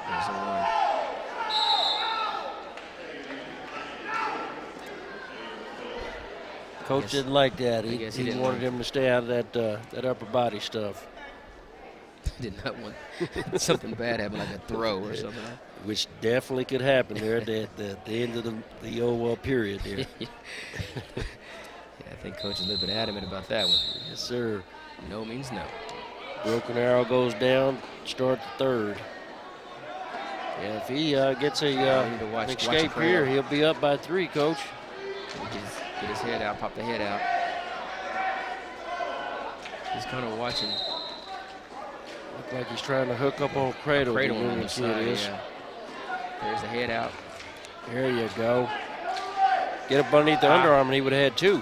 There's the one. Coach didn't like that. I guess he He didn't wanted like him to stay out of that upper body stuff, Did not want something bad happen, like a throw or something. which definitely could happen there at the end of the old period there. Yeah, I think Coach is a little bit adamant about that one. Yes, sir. No means no. Broken arrow goes down. Start the third. Yeah, if he gets We need to an watch escape the here, crowd. he'll be up by 3, Coach. Get his head out, pop the head out. He's kind of watching. Look like he's trying to hook up on cradle. Cradle the on Union the kid side, is. yeah. There's the head out. There you go. Get up underneath the underarm, and he would have had 2.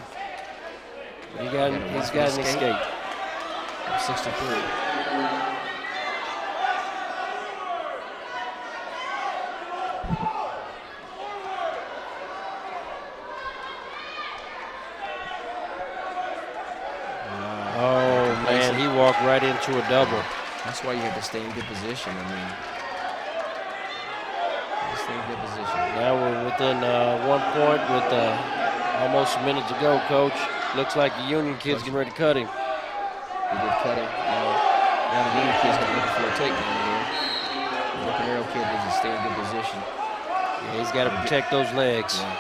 But he's got an escape. 63. Oh, man, he walked right into a double. That's why you have to stay in good position. I mean, stay in good position. Now we're within 1 point with almost a minute to go, Coach. Looks like the Union kid's getting ready to cut him. He did cut him. Now the Union kid's going to look for a takedown here. The Broken Arrow kid needs to stay in good position. Yeah, he's got to protect those legs. Yeah.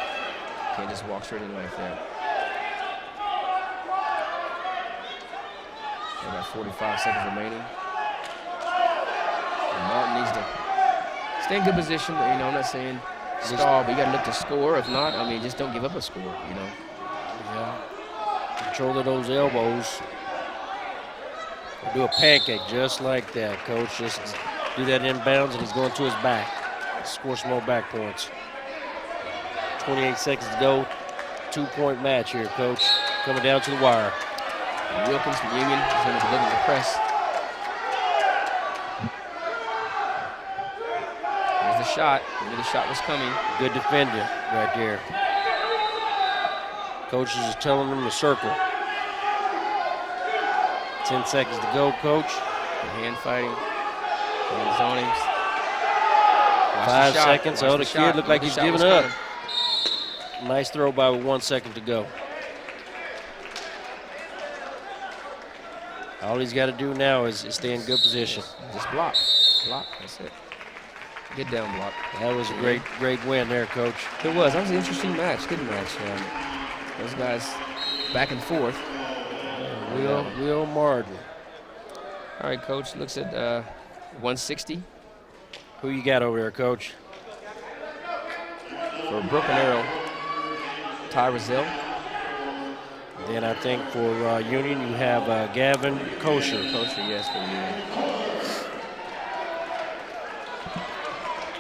Can't just walk straight in like that. About 45 seconds remaining. And Martin needs to stay in good position. But, I'm not saying stall, but you got to look to score. If not, just don't give up a score, Yeah. Control of those elbows. Do a pancake just like that, Coach. Just do that inbounds, and he's going to his back. Score some more back points. 28 seconds to go. 2-point match here, Coach. Coming down to the wire. And Wilkins from Union is going to be looking to press. There's the shot. I knew the shot was coming. Good defender right there. Coaches is telling him to circle. 10 seconds to go, Coach. The hand fighting. Hands on him. Watch 5 the shot. seconds. Watch Oh, the shot. kid looked like The he's shot giving was up. coming. Nice throw by with 1 second to go. All he's got to do now is stay in good position. Just block. Block. That's it. Get down block. That was a great win there, Coach. It was. That was an interesting match. Good match. Those guys back and forth. Will Martin. All right, Coach. Looks at 160 Who you got over there, Coach? for Broken Arrow. Ty Rozelle. Then I think for Union you have Gavin Kosher. Kosher, yes, for Union.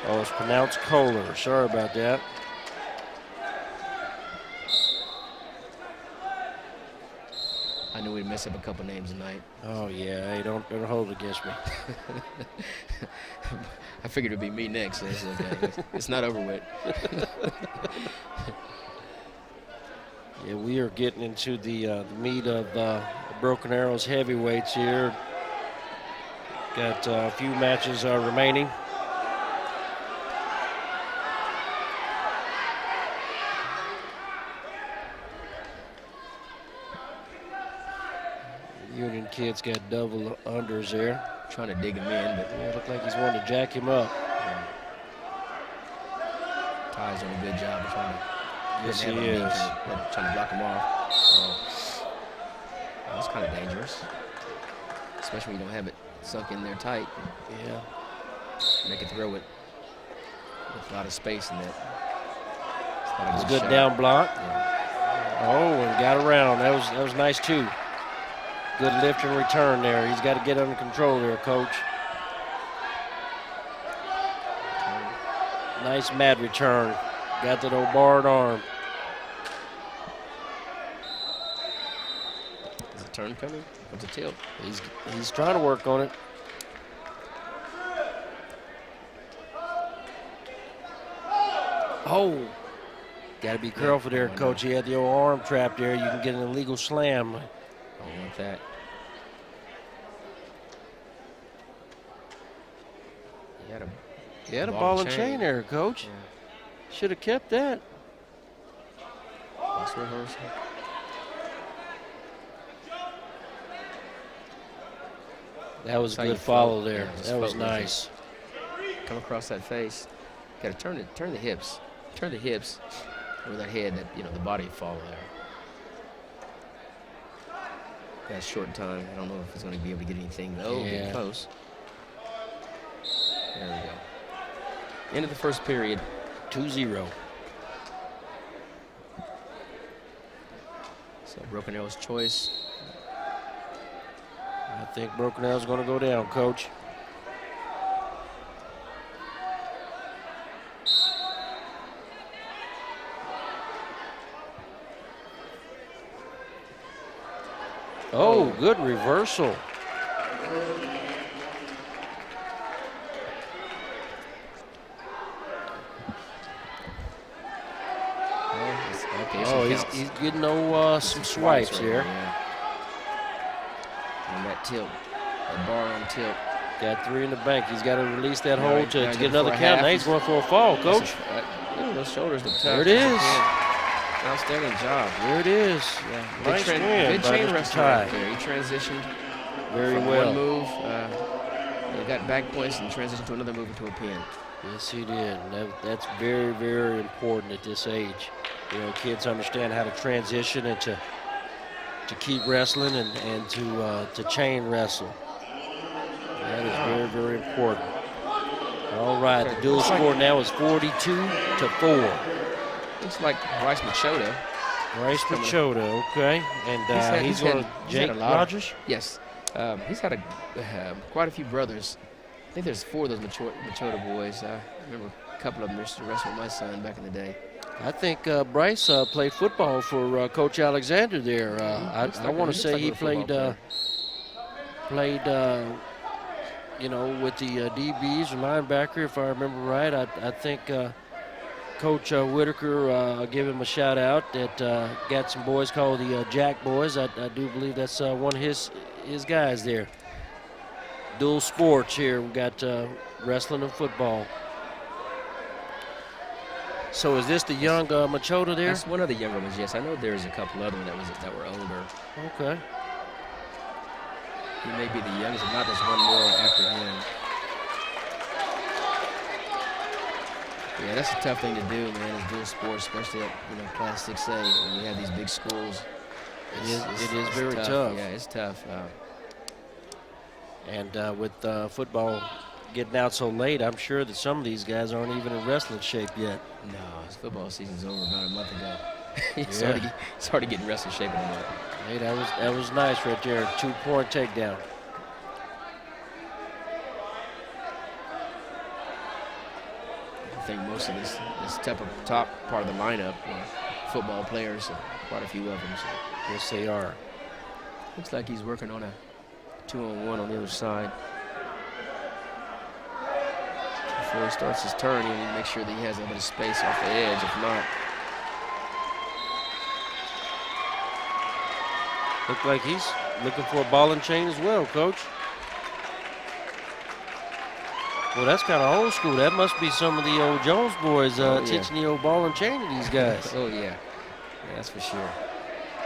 Oh, it's pronounced Kohler. Sorry about that. I knew we'd mess up a couple names tonight. Oh yeah, hey, don't hold it against me. I figured it'd be me next. So it's okay. It's not over with. Yeah, we are getting into the meat of Broken Arrow's heavyweights here. Got a few matches remaining. Union kid's got double unders there. Trying to dig him in, but Yeah, look like he's wanting to jack him up. Ty's doing a good job of trying to. Yes, he have him beat, is. trying to block him off. So, that's kind of dangerous. especially when you don't have it sunk in there tight. Yeah. Make it throw it with a lot of space in that. It's a good down block. Yeah. Oh, and got around. That was nice too. Good lift and return there. He's got to get under control there, coach. Nice mad return. Got that old barred arm. Is the turn coming? What's a tilt? He's trying to work on it. Oh, got to be careful there, coach. He had the old arm trap there. You can get an illegal slam. Don't want that. He had a ball and chain there, coach. Yeah. Should have kept that. That's rehearsal. That was a good follow there. Yeah, that was nice. Come across that face. Got to turn the hips. Turn the hips with that head, that the body follow there. Got a short time. I don't know if he's going to be able to get anything. Oh, getting close. There we go. End of the first period. 2-0. So Broken Arrow's choice. I think Broken Arrow's going to go down, coach. Oh, good reversal. He's getting some swipes here. Yeah. And that tilt, that bar on tilt. Got 3 in the bank. He's got to release that hold to get another count. Now he's going for a fall, coach. Those shoulders look tough. There it is. Outstanding job. There it is. Yeah. Nice win. Good chain wrestling right there. He transitioned very from well. One move. He got back points and transitioned to another move into a pin. Yes, he did. That's very, very important at this age. Kids understand how to transition and to keep wrestling and to chain wrestle. That is very, very important. All right, the dual score now is 42-4. Looks like Bryce Machota. Okay. And he's going to Jake Rogers? Yes. He's had quite a few brothers. I think there's 4 of those Machota boys. I remember a couple of them used to wrestle with my son back in the day. I think Bryce played football for Coach Alexander there. I want to say he played with the DBs or linebacker, if I remember right. I think Coach Whitaker, I'll give him a shout out, that got some boys called the Jack Boys. I do believe that's one of his guys there. Dual sports here. We've got wrestling and football. So is this the young Machota there? That's one of the younger ones, yes. I know there's a couple other ones that were older. Okay. He may be the youngest, if not there's one more after him. Yeah, that's a tough thing to do, man, is dual sports, especially at Class 6A when you have these big schools. It is very tough. Yeah, it's tough. And with football getting out so late, I'm sure that some of these guys aren't even in wrestling shape yet. No, his football season's over about a month ago. It's hard to get in wrestling shape in a month. Hey, that was nice right there. 2-point takedown. I think most of this top part of the lineup are football players, quite a few of them. So. Yes, they are. Looks like he's working on a 2-on-1 on the other side. Before he starts his turn, he needs to make sure that he has a little bit of space off the edge. If not, look like he's looking for a ball and chain as well, Coach. Well, that's kind of old school. That must be some of the old Jones boys teaching the old ball and chain to these guys. Oh, yeah. That's for sure.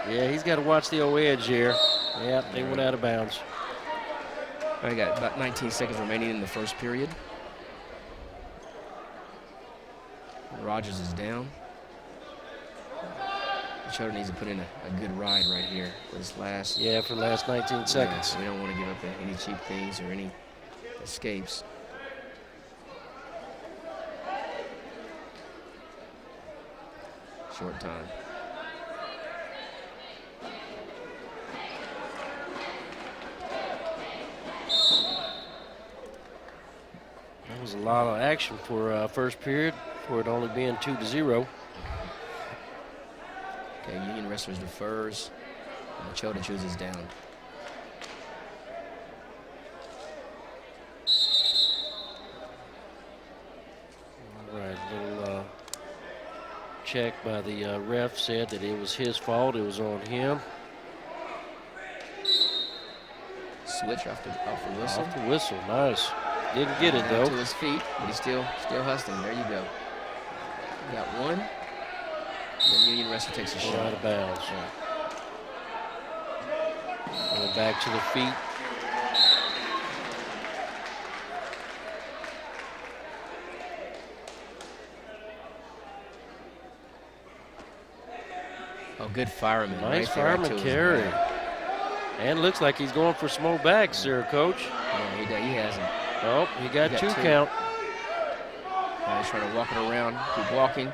Yeah, he's got to watch the old edge here. Yeah, they went out of bounds. I got about 19 seconds remaining in the first period. Rogers is down. Schroeder needs to put in a good ride right here for this last. Yeah, for the last 19 seconds. Yeah, we don't want to give up any cheap things or any escapes. Short time. That was a lot of action for first period, for it only being 2-0. Okay, Union wrestlers defers. Machota chooses down. All right, little check by the ref said that it was his fault. It was on him. Switch off the whistle. Off the whistle, nice. Didn't get it though. To his feet, but he's still hustling. There you go. Got one. Then Union wrestler takes a shot. Out of bounds. Going back to the feet. Oh, good fireman. Nice right there fireman to his carry. back. And looks like he's going for small backs there, Coach. Yeah, he hasn't. Oh, he got two count. Now he's trying to walk it around, keep walking,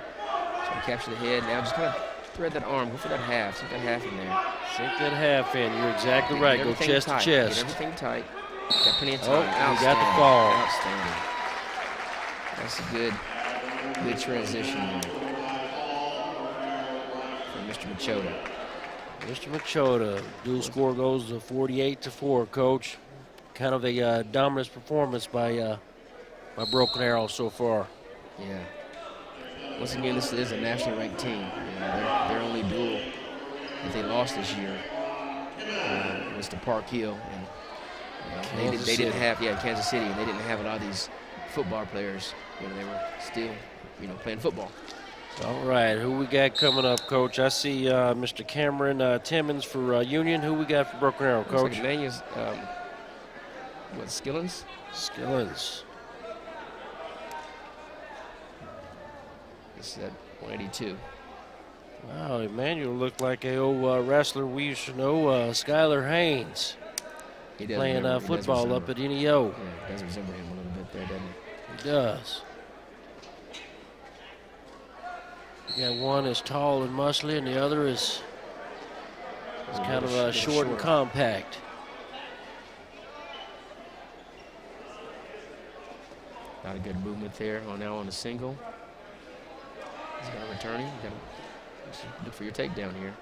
trying to capture the head. Now just kind of thread that arm, go for that half, sink that half in there. Sink that half in. You're exactly right. Go chest to chest. Get everything tight. Got plenty of time. Oh, he got the fall. Outstanding. That's a good transition there from Mr. Machota. Mr. Machota, dual score goes to 48-4, Coach. Kind of a dominant performance by Broken Arrow so far. Yeah. Once again, this is a nationally ranked team. You know, their only duel that they lost this year was to Park Hill, and they didn't have Kansas City, and they didn't have a lot of these football players. You know, they were still playing football. All right, who we got coming up, Coach? I see Mr. Cameron Timmons for Union. Who we got for Broken Arrow, Coach? Looks like Emmanuel's, Skillins? Skillins. This is at 182. Wow, Emmanuel looked like a old wrestler we used to know, Skylar Haynes. He does playing football up at NEO. Yeah, he does resemble him a little bit there, doesn't he? He does. You got one is tall and muscly, and the other is kind of short and compact. Not a good movement there. Now on the single. He's got a returning. You got to look for your takedown here.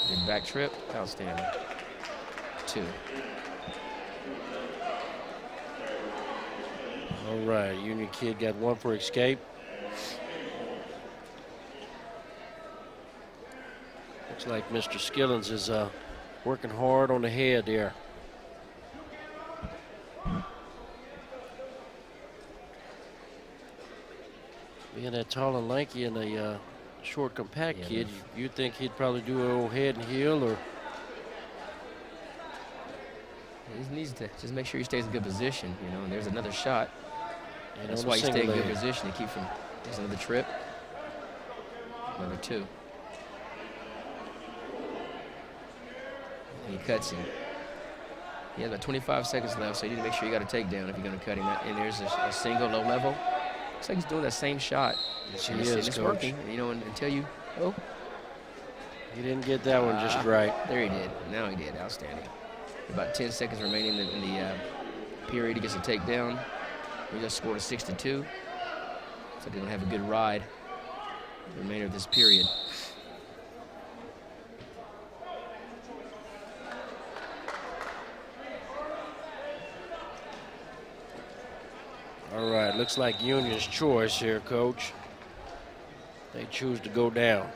Good back trip. Outstanding. 2. All right, Union kid got one for escape. Looks like Mr. Skillins is working hard on the head there. Being that tall and lanky and a short, compact kid, you'd think he'd probably do an old head and heel, or he needs to just make sure he stays in good position, and there's another shot. And that's why you stay in good position to keep from. There's another trip. Another 2. And he cuts him. He has about 25 seconds left, so you need to make sure you got a takedown if you're going to cut him. And there's a single low level. Looks like he's doing that same shot. Yes, he is, it's Coach. working, until you. Oh. He didn't get that one just right. There he did. Now he did. Outstanding. About 10 seconds remaining in the period. He gets a takedown. We just scored a 6-2. So they're going to have a good ride the remainder of this period. All right, looks like Union's choice here, Coach. They choose to go down.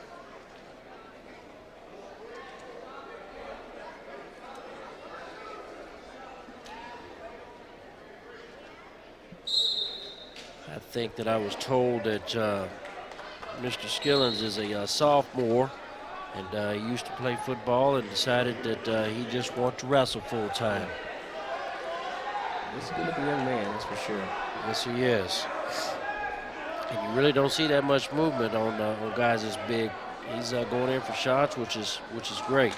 I think that I was told that Mr. Skillins is a sophomore, and he used to play football and decided that he just wants to wrestle full time. He's a good-looking young man, that's for sure. Yes, he is. And you really don't see that much movement on guys as big He's going in for shots, which is great.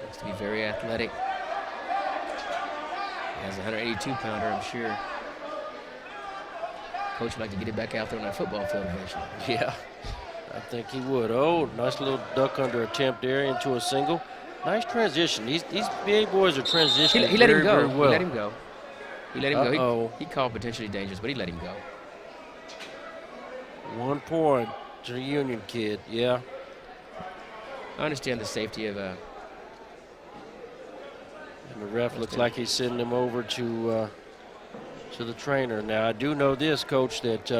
Looks to be very athletic. As a 182-pounder, I'm sure Coach would like to get it back out there on that football field eventually. Yeah, I think he would. Oh, nice little duck under attempt there into a single. Nice transition. These BA boys are transitioning He let very, him go. very well. He let him go. He let him go. Uh-oh. He called potentially dangerous, but he let him go. 1 point to the Union kid. Yeah. I understand the safety of And the ref looks like he's sending him over to the trainer. Now, I do know this, Coach, that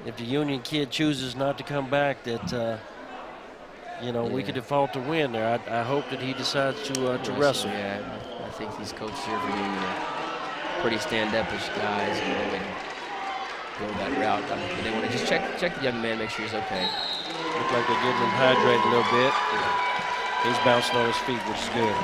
if the Union kid chooses not to come back, that we could default to win there. I hope that he decides to wrestle. Yeah, I think these coaches here for Union are pretty stand-up-ish guys. They go that route, but they want to just check the young man, make sure he's okay. Look like they're getting him hydrated a little bit. He's bouncing on his feet, which is good.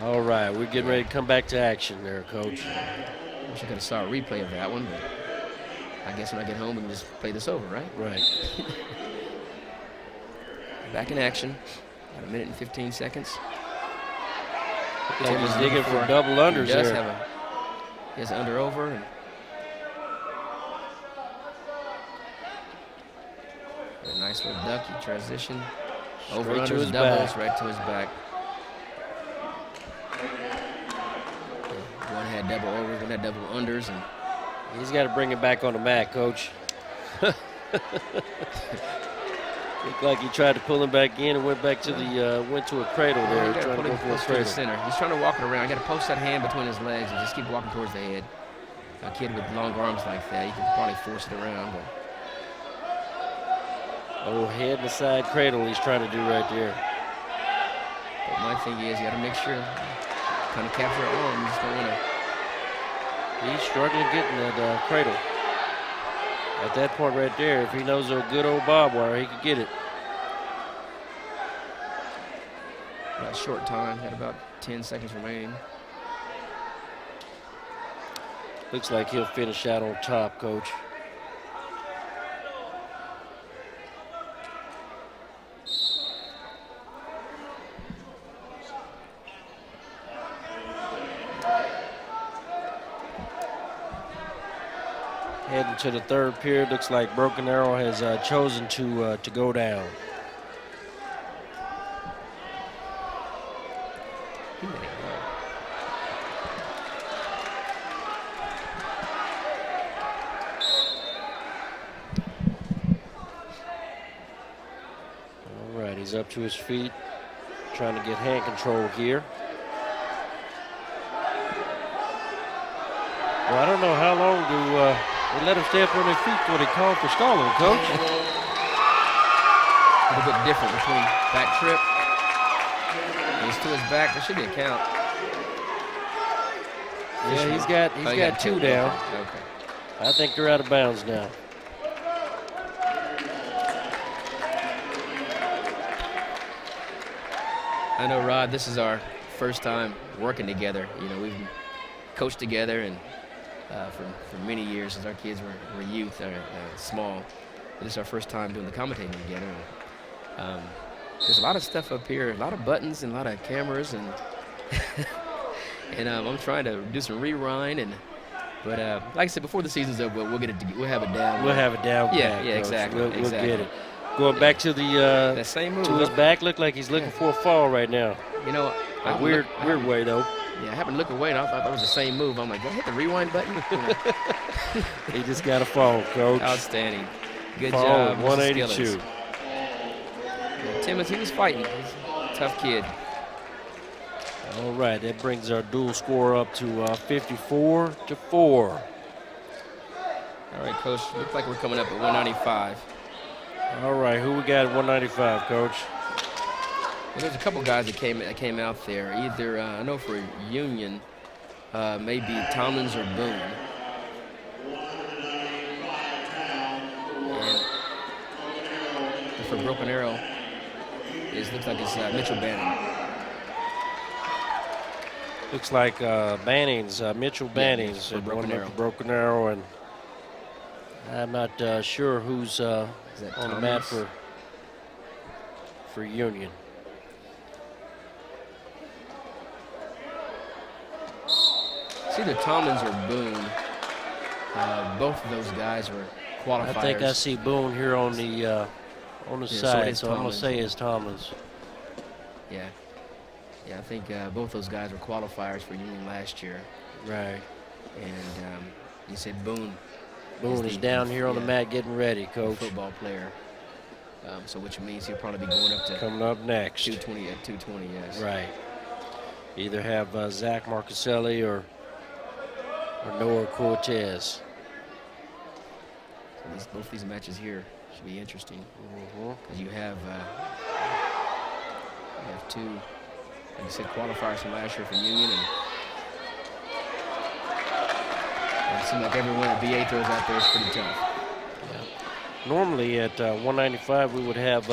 All right, we're getting ready to come back to action there, Coach. Wish I could have saw a replay of that one, but I guess when I get home, we can just play this over, right? Right. Back in action. Got a minute and 15 seconds. Looks like he's digging for double unders he does there. He has an under over. And a nice little ducky transition. Over Straight to unders, his doubles, back. right to his back. One had double overs, one had double unders, and He's got to bring it back on the mat, Coach. Looked like he tried to pull him back in and went back to the went to a cradle there. you got to Trying put to him go for a close to the cradle. center. He's trying to walk it around. You got to post that hand between his legs and just keep walking towards the head. A kid with long arms like that, you can probably force it around. But Oh, head in the side cradle he's trying to do right there. my thing is, you got to make sure kind of capture your arm. You just don't want to. He's struggling getting that cradle. At that point right there, if he knows a good old barbed wire, he could get it. About a short time, had about 10 seconds remaining. Looks like he'll finish out on top, Coach. Heading to the third period, looks like Broken Arrow has chosen to go down. He let it go. All right, he's up to his feet, trying to get hand control here. Well, I don't know how long do they let him stay up on their feet before they call for stalling, Coach. A little bit different between back trip. He's to his back. There should be a count. Yeah, he's got two down. Okay. I think they're out of bounds now. I know, Rod, this is our first time working together. You know, we've coached together and for many years since our kids were youth, small. But this is our first time doing the commentating together. And, there's a lot of stuff up here, a lot of buttons and a lot of cameras, and and I'm trying to do some rewind. But like I said, before the season's over, we'll get it. We'll have it down. We'll have it down. Yeah, pat, yeah, Coach. exactly. We'll exactly. get it. Going back to the That same move. to his back, looked like he's looking for a fall right now. You know, A weird way though. Yeah, I happened to look away, and I thought that was the same move. I'm like, did I hit the rewind button? You know. He just got a fall, Coach. Outstanding. Good Fall job, at Mr. 182. Skillins. Yeah, Timothy was fighting. He's a tough kid. All right, that brings our dual score up to 54-4. All right, Coach. Looks like we're coming up at 195. All right, who we got at 195, Coach? Well, there's a couple guys that came out there. Either I know for Union, maybe Tomlins or Boone. for Broken Arrow looks like it's Mitchell Bannon. Looks like Bannings, Mitchell Bannings, for Broken Arrow. Broken Arrow, and I'm not sure who's on the mat for Union. It's either Tomlins or Boone. Both of those guys were qualifiers. I think I see Boone here on the side, so I'm going to say it's Tomlins. Yeah. Yeah, I think both those guys were qualifiers for Union last year. Right. And you said Boone. Boone is down here on the mat getting ready, Coach. Football player. So which means he'll probably be going up to coming up next. 220 at 220, yes. Right. Either have Zach Marcaselli or Noah Cortez. So both these matches here should be interesting. Because you have two, like you said, qualifiers from last year for Union, and it seems like everyone that BA throws out there is pretty tough. Yeah. Normally at 195 we would have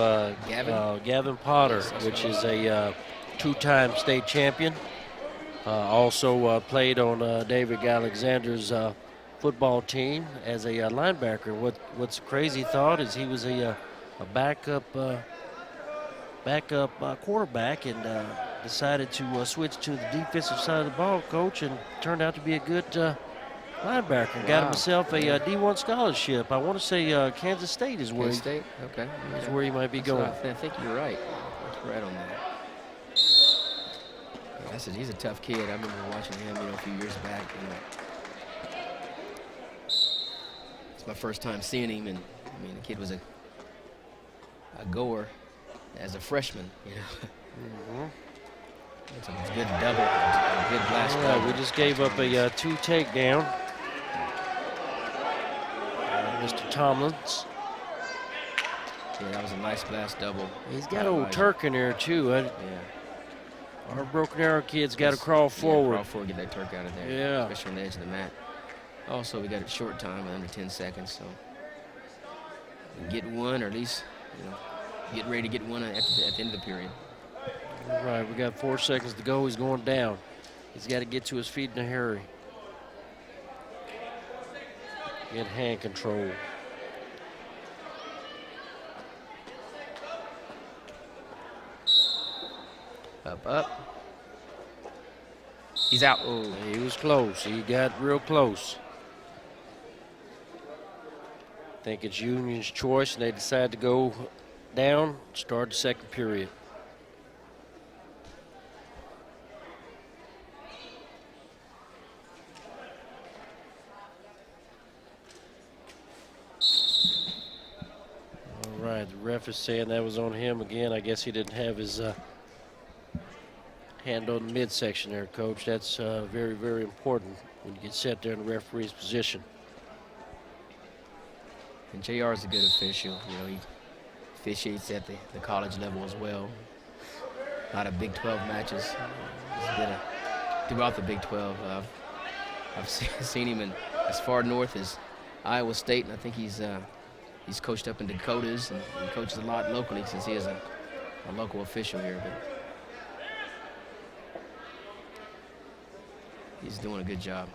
Gavin Potter, which is a two-time state champion. Also played on David Alexander's football team as a linebacker. What's a crazy thought is he was a backup quarterback and decided to switch to the defensive side of the ball, Coach, and turned out to be a good linebacker. Wow. Got himself a D1 scholarship. I want to say Kansas State is where where he might be going. I think you're right. You're right on that. Yeah, he's a tough kid. I remember watching him, a few years back. It's my first time seeing him, and the kid was a goer as a freshman. It's a good double, a good blast. Yeah, we just gave up a 2 takedown. Mr. Tomlins. Yeah, that was a nice blast double. He's got old Turk in there too. Our Broken Arrow kids got to crawl forward. Crawl forward, get that Turk out of there. Yeah. Especially on the edge of the mat. Also, we got a short time, under 10 seconds, so get one, or at least get ready to get one at the end of the period. All right, we got 4 seconds to go. He's going down. He's got to get to his feet in a hurry. Get hand control. Up. He's out. Oh, he was close. He got real close. I think it's Union's choice, and they decide to go down, start the second period. All right, the ref is saying that was on him again. I guess he didn't have his hand on the midsection there, Coach. That's very, very important when you get set there in the referee's position. And JR is a good official. He officiates at the college level as well. A lot of Big 12 matches. He's been throughout the Big 12. I've seen him as far north as Iowa State, and I think he's coached up in Dakotas and coaches a lot locally since he is a local official here. But he's doing a good job.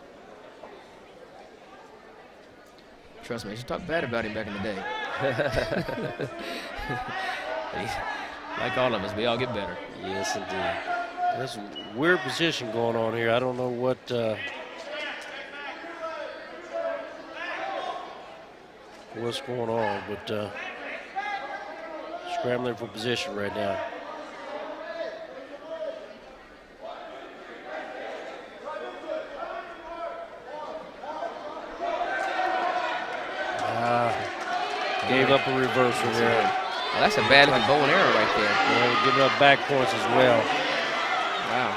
Trust me, I should talk bad about him back in the day. Like all of us, we all get better. Yes, indeed. There's a weird position going on here. I don't know what's going on, but scrambling for position right now. Gave up a reversal there. Well, that's a bad looking bow and arrow right there. Yeah, we're giving up back points as well. Wow.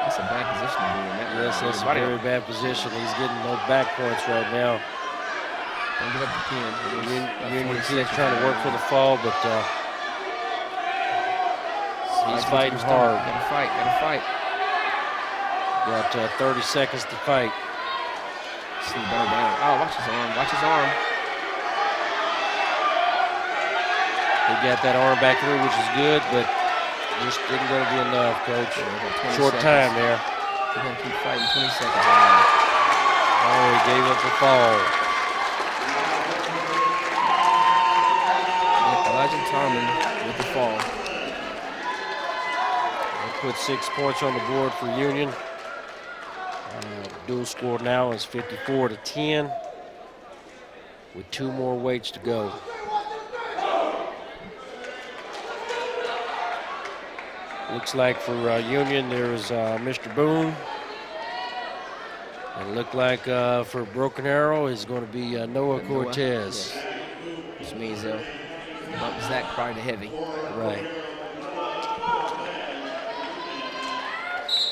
That's a bad position to be in. Yes, that's a very bad position. He's getting those back points right now. Don't give up the pin. Union kids trying to work for the fall, but he's fighting hard. Gotta fight. Got 30 seconds to fight. See better down. Oh, watch his arm. Watch his arm. He got that arm back through, which is good, but just isn't going to be enough, Coach. Short time there. We're going to keep fighting 20 seconds. Oh, he gave up the fall. Elijah Tarman with the fall. They put 6 points on the board for Union. Dual score now is 54-10 with 2 more weights to go. Looks like for Union there is Mr. Boone. And it looked like for Broken Arrow is going to be Noah Cortez. Yes. Which means they'll bump Zach Pryor to heavy. Right.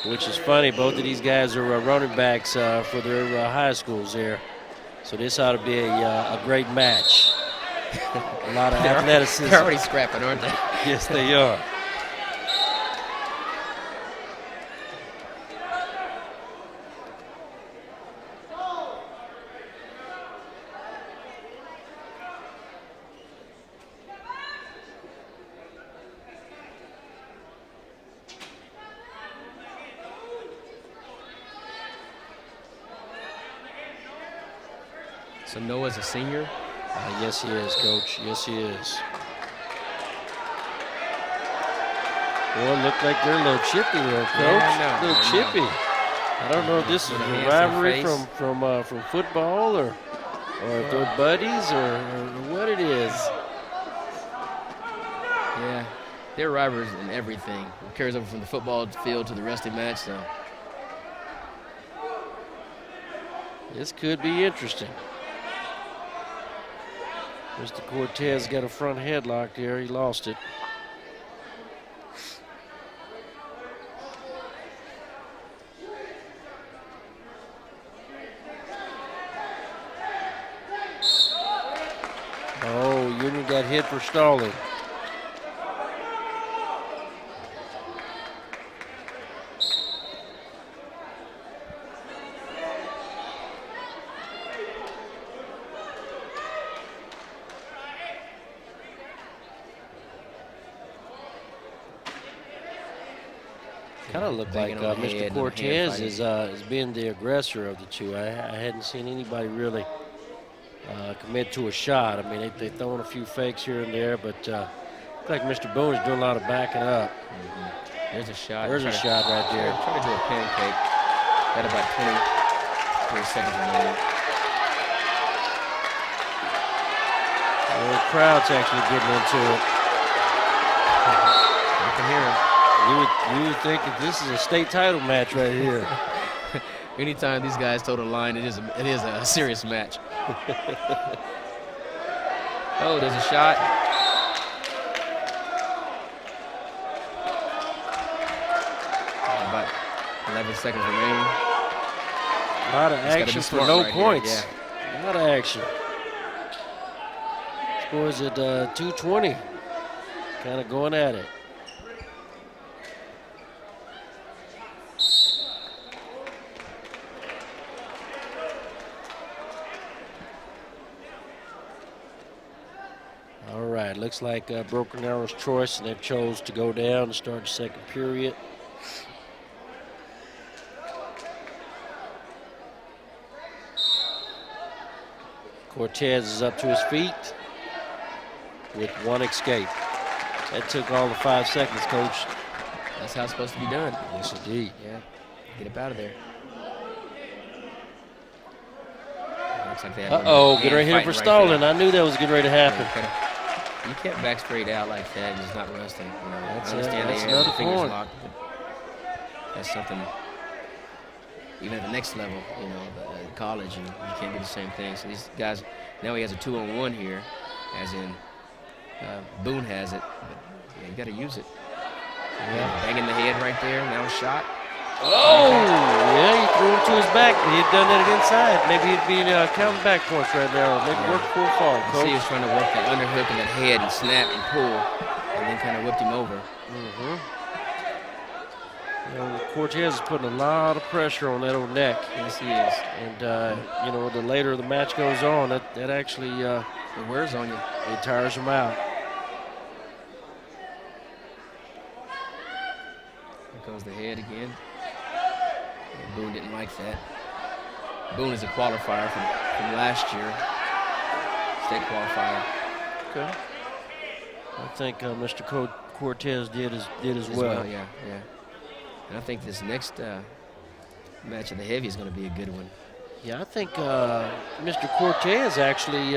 Which is funny, both of these guys are running backs for their high schools there. So this ought to be a great match. A lot of athleticism. They're already scrapping, aren't they? Yes, they are. So Noah's a senior? Yes, he is, Coach. Yes, he is. Well, it looked like they're a little chippy there, Coach. Yeah, a little chippy. I don't know if this is a rivalry from football or if they're buddies or what it is. Yeah, they're rivals in everything. It carries over from the football field to the wrestling match. So this could be interesting. Mr. Cortez got a front headlock there. He lost it. Oh, Union got hit for stalling. Kind of looked like Mr. Cortez is being the aggressor of the two. I hadn't seen anybody really commit to a shot. I mean, they've thrown a few fakes here and there, but looks like Mr. Boone is doing a lot of backing up. There's a shot. There's a shot right there. Try to do a pancake. Got about 20 seconds remaining. Well, the crowd's actually getting into it. I can hear him. You would think that this is a state title match right here. Anytime these guys toe the line, it is a serious match. Oh, there's a shot. About 11 seconds remaining. A lot of action for no points. Yeah. A lot of action. Scores at 2:20. Kind of going at it. All right, looks like Broken Arrow's choice, and they've chose to go down and start the second period. Cortez is up to his feet with one escape. That took all the 5 seconds, Coach. That's how it's supposed to be done. Yes, indeed. Yeah, get up out of there. Looks like they had getting ready to hit him for stalling. I knew that was getting ready to happen. You can't back straight out like that and just not resting. You know, That's I understand that's they have another the fingers point. locked, but that's something. Even at the next level, you know, college, you can't do the same thing. So these guys, now he has a 2-on-1 here, as in Boone has it. But yeah, you got to use it. Yeah, banging the head right there. Now a shot. Oh, yeah, he threw him to his back. He had done that inside. Maybe he'd be counting back points right now. Maybe work full fall, You Coach. see, he was trying to work that underhook and that head and snap and pull, and then kind of whipped him over. You know, Cortez is putting a lot of pressure on that old neck. Yes, he is. And, you know, the later the match goes on, that actually it wears on you. It tires him out. Here goes the head again. And Boone didn't like that. Boone is a qualifier from last year. State qualifier. Okay. I think Mr. Cortez did as well. Yeah. And I think this next match of the heavy is going to be a good one. Yeah, I think Mr. Cortez actually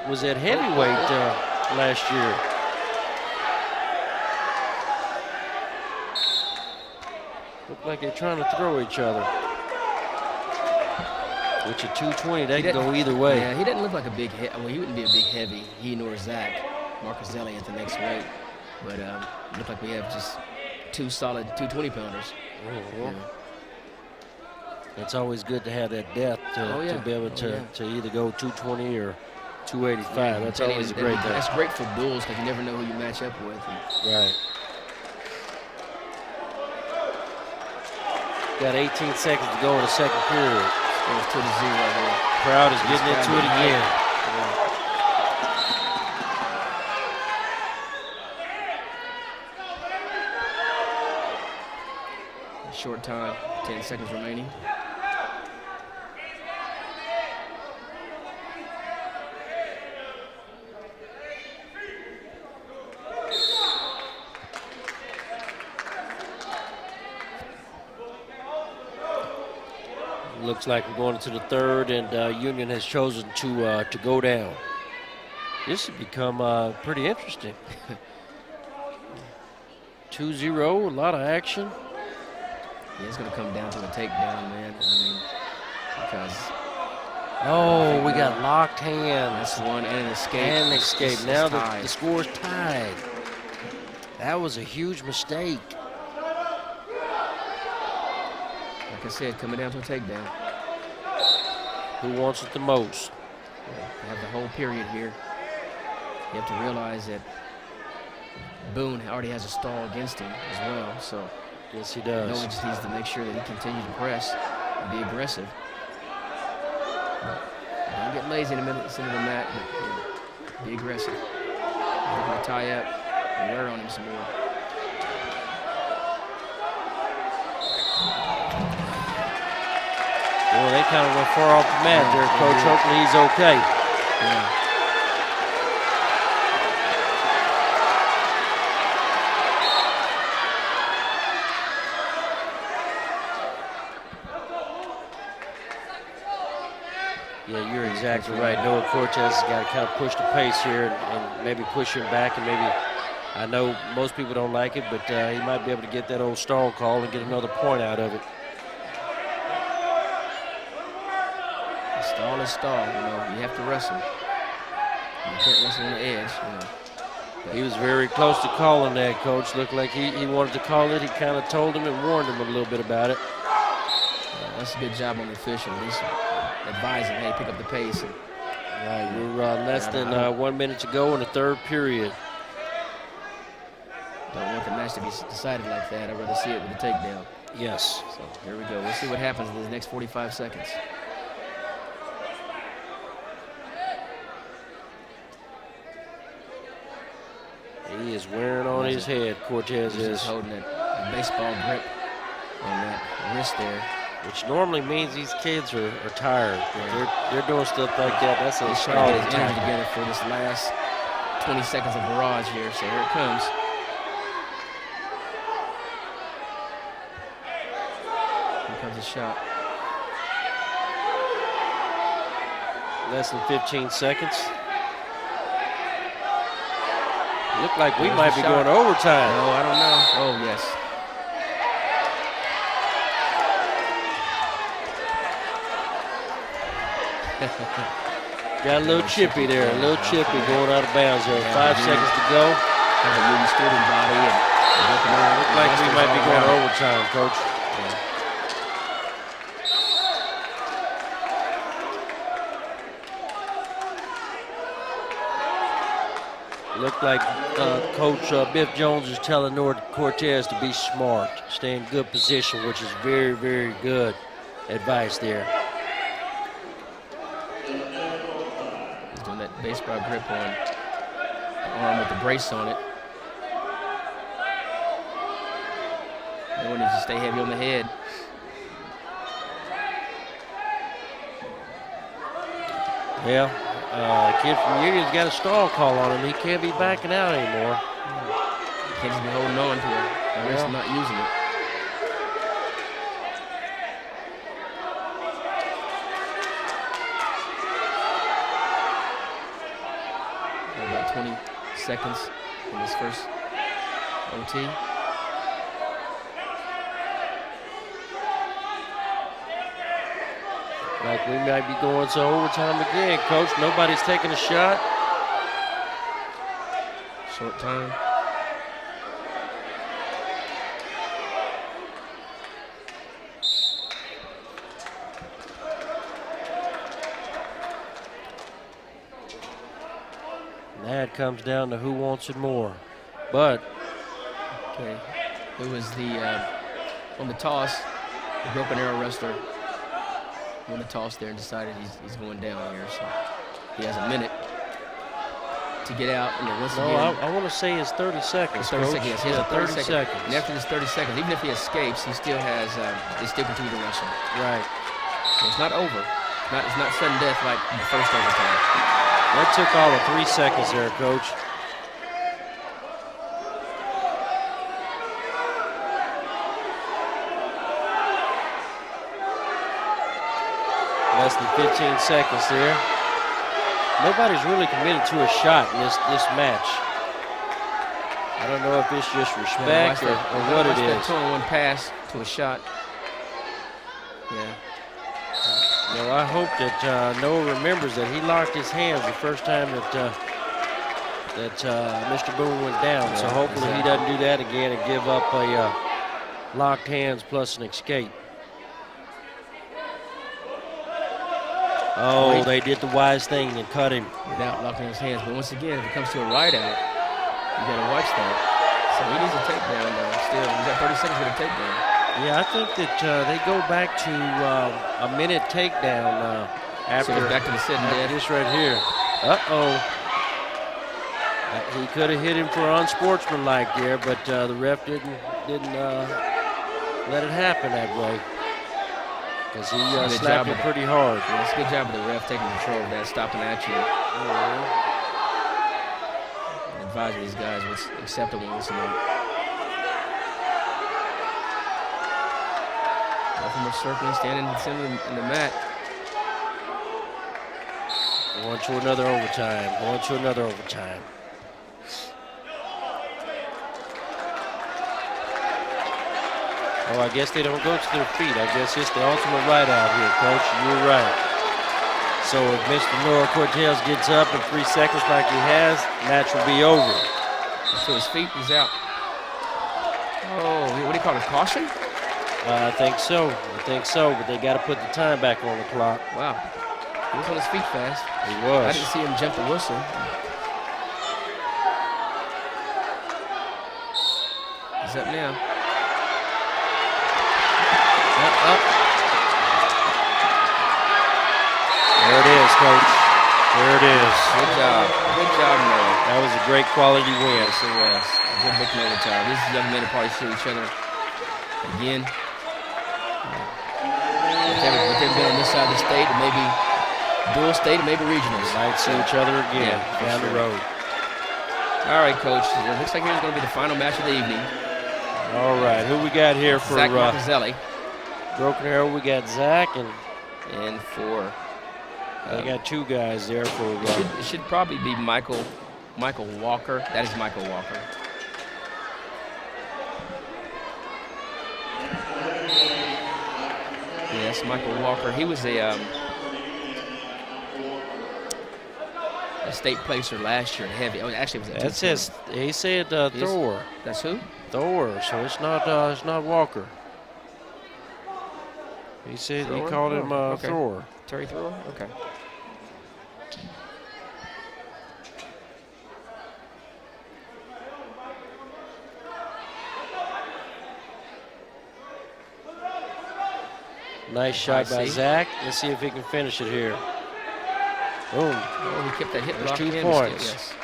was at heavyweight last year. Looked like they're trying to throw each other. Which at 220, they can go either way. Yeah, he doesn't look like a big well, he wouldn't be a big heavy. He nor Zach. Marcus Zelli at the next weight. But it looked like we have just two solid 220-pounders. Yeah. It's always good to have that depth to be able to either go 220 or 285. Yeah, that's always a great thing. That's great for duels because you never know who you match up with. Right. Got 18 seconds to go in the second period. It's 2-0 here. Crowd is getting into it again. Yeah. Short time, 10 seconds remaining. Looks like we're going into the third, and Union has chosen to go down. This has become pretty interesting. 2-0, a lot of action. Yeah, it's going to come down to a takedown, man. I mean, because... Oh, we got locked hands. That's one, and an escape. And an escape. Now the score's tied. That was a huge mistake. Like I said, coming down to a takedown. Who wants it the most? You have the whole period here. You have to realize that Boone already has a stall against him as well, so... Yes, he does. Noah just needs to make sure that he continues to press and be aggressive. Don't get lazy in the middle of the mat, but be aggressive. You're going to tie up and wear on him some more. Well, they kind of went far off the mat there, Coach. Hopefully he's okay. Yeah. Yeah, you're exactly right. Noah Cortez has got to kind of push the pace here and maybe push him back. And maybe, I know most people don't like it, but he might be able to get that old stall call and get another point out of it. Stall is stall, you know. You have to wrestle. You can't wrestle on the edge, you know. But he was very close to calling that, Coach. Looked like he wanted to call it. He kind of told him and warned him a little bit about it. Yeah, that's a good job on the official. At least advising, hey, pick up the pace. And, we're less than 1 minute to go in the third period. Don't want the match to be decided like that. I'd rather see it with a takedown. Yes. So here we go. We'll see what happens in the next 45 seconds. He is wearing on his head, Cortez is. He's holding that baseball grip on that wrist there. Which normally means these kids are tired. Yeah. They're doing stuff like that. That's a He's trying to get his energy together for this last 20 seconds of barrage here. So here it comes. Here comes a shot. Less than 15 seconds. Look like we might be going to overtime. No, I don't know. Oh, yes. Got a little chippy there, a little chippy going out of bounds there. 5 seconds to go. Has a moving student body. Look like we might be going to overtime, Coach. Yeah. Looked like Coach Biff Jones is telling North Cortez to be smart, stay in good position, which is very, very good advice there. He's doing that baseball grip on the arm with the brace on it. No one needs to stay heavy on the head. Well, kid from Union's got a stall call on him. He can't be backing out anymore. Can't just be holding on to it. The wrist not using it. About 20 seconds in this first OT. Like we might be going to overtime again, Coach. Nobody's taking a shot. Short time. That comes down to who wants it more. But okay, it was the on the toss, the broken arrow wrestler won the toss there and decided he's going down here. So he has a minute to get out. And then once again, I want to say it's 30 seconds. 30 seconds. Yes, he has 30 seconds. And after this 30 seconds, even if he escapes, he still has. They still continue to wrestle. Right. So it's not over. It's not sudden death like the first overtime. That took all of 3 seconds there, Coach. Less than 15 seconds there. Nobody's really committed to a shot in this match. I don't know if it's just respect or what it is. 2-on-1 pass to a shot. Yeah. You know, I hope that Noah remembers that he locked his hands the first time that Mr. Boone went down. So hopefully he doesn't do that again and give up a locked hands plus an escape. Oh, they did the wise thing and cut him. Without locking his hands. But once again, if it comes to a right out, you got to watch that. So he needs a takedown though. Still, he's got 30 seconds with a takedown. Yeah, I think that they go back to a minute takedown after. So back to the sitting dead. This right here. Uh-oh. He could have hit him for unsportsmanlike there, but the ref didn't let it happen that way. Because he slapped him pretty hard. Yeah, it's a good job of the ref taking control of that, stopping action. And advising these guys what's acceptable and what's not. From the circling, standing in the center in the mat. On to another overtime. On to another overtime. Oh, I guess they don't go to their feet. I guess it's the ultimate right out here, Coach. You're right. So if Mr. Noah Cortez gets up in 3 seconds like he has, match will be over. So his feet, he's out. Oh, what do you call it, caution? I think so. But they got to put the time back on the clock. Wow. He was on his feet fast. He was. I didn't see him jump the whistle. He's up now. Up. There it is, Coach. There it is. Good job. Good job, man. That was a great quality win. Yes, it was. Good victory overtime. These young men will probably see each other again. If they've been on this side of the state, it may be dual state, it may be regionals. Might see each other again down the road. All right, Coach. It looks like here's going to be the final match of the evening. All right, who we got here for Zach Marcazelli. Broken Arrow? We got Zach and for they got two guys there for. It should probably be Michael Walker. That is Michael Walker. Yes, Michael Walker. He was a state placer last year in heavy. Oh, actually, it was. That says he said Thor. That's who? Thor. So it's not Walker. He said Thor? He called him okay. Thor. Terry Thor. Okay. Nice shot by see. Zach. Let's see if he can finish it here. Boom. Oh, he kept that hit There's block 2 in. points. Yes.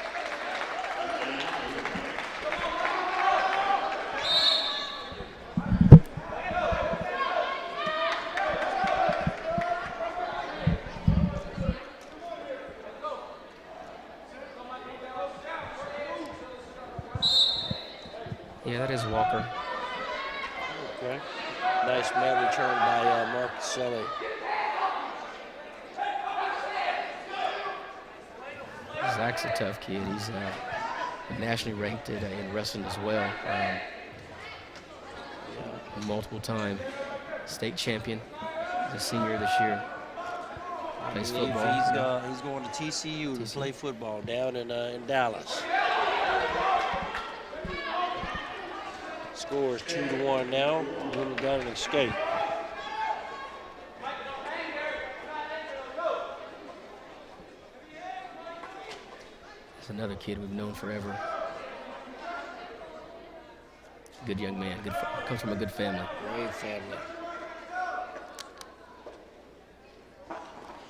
Yeah, that is Walker. Okay. Nice man return by Marcelli. Zach's a tough kid. He's nationally ranked in wrestling as well. Multiple-time state champion. He's a senior this year. Plays football. He's going to TCU to play football down in Dallas. Score is 2-1 now. Newman got an escape. That's another kid we've known forever. Good young man. Comes from a good family. Great family.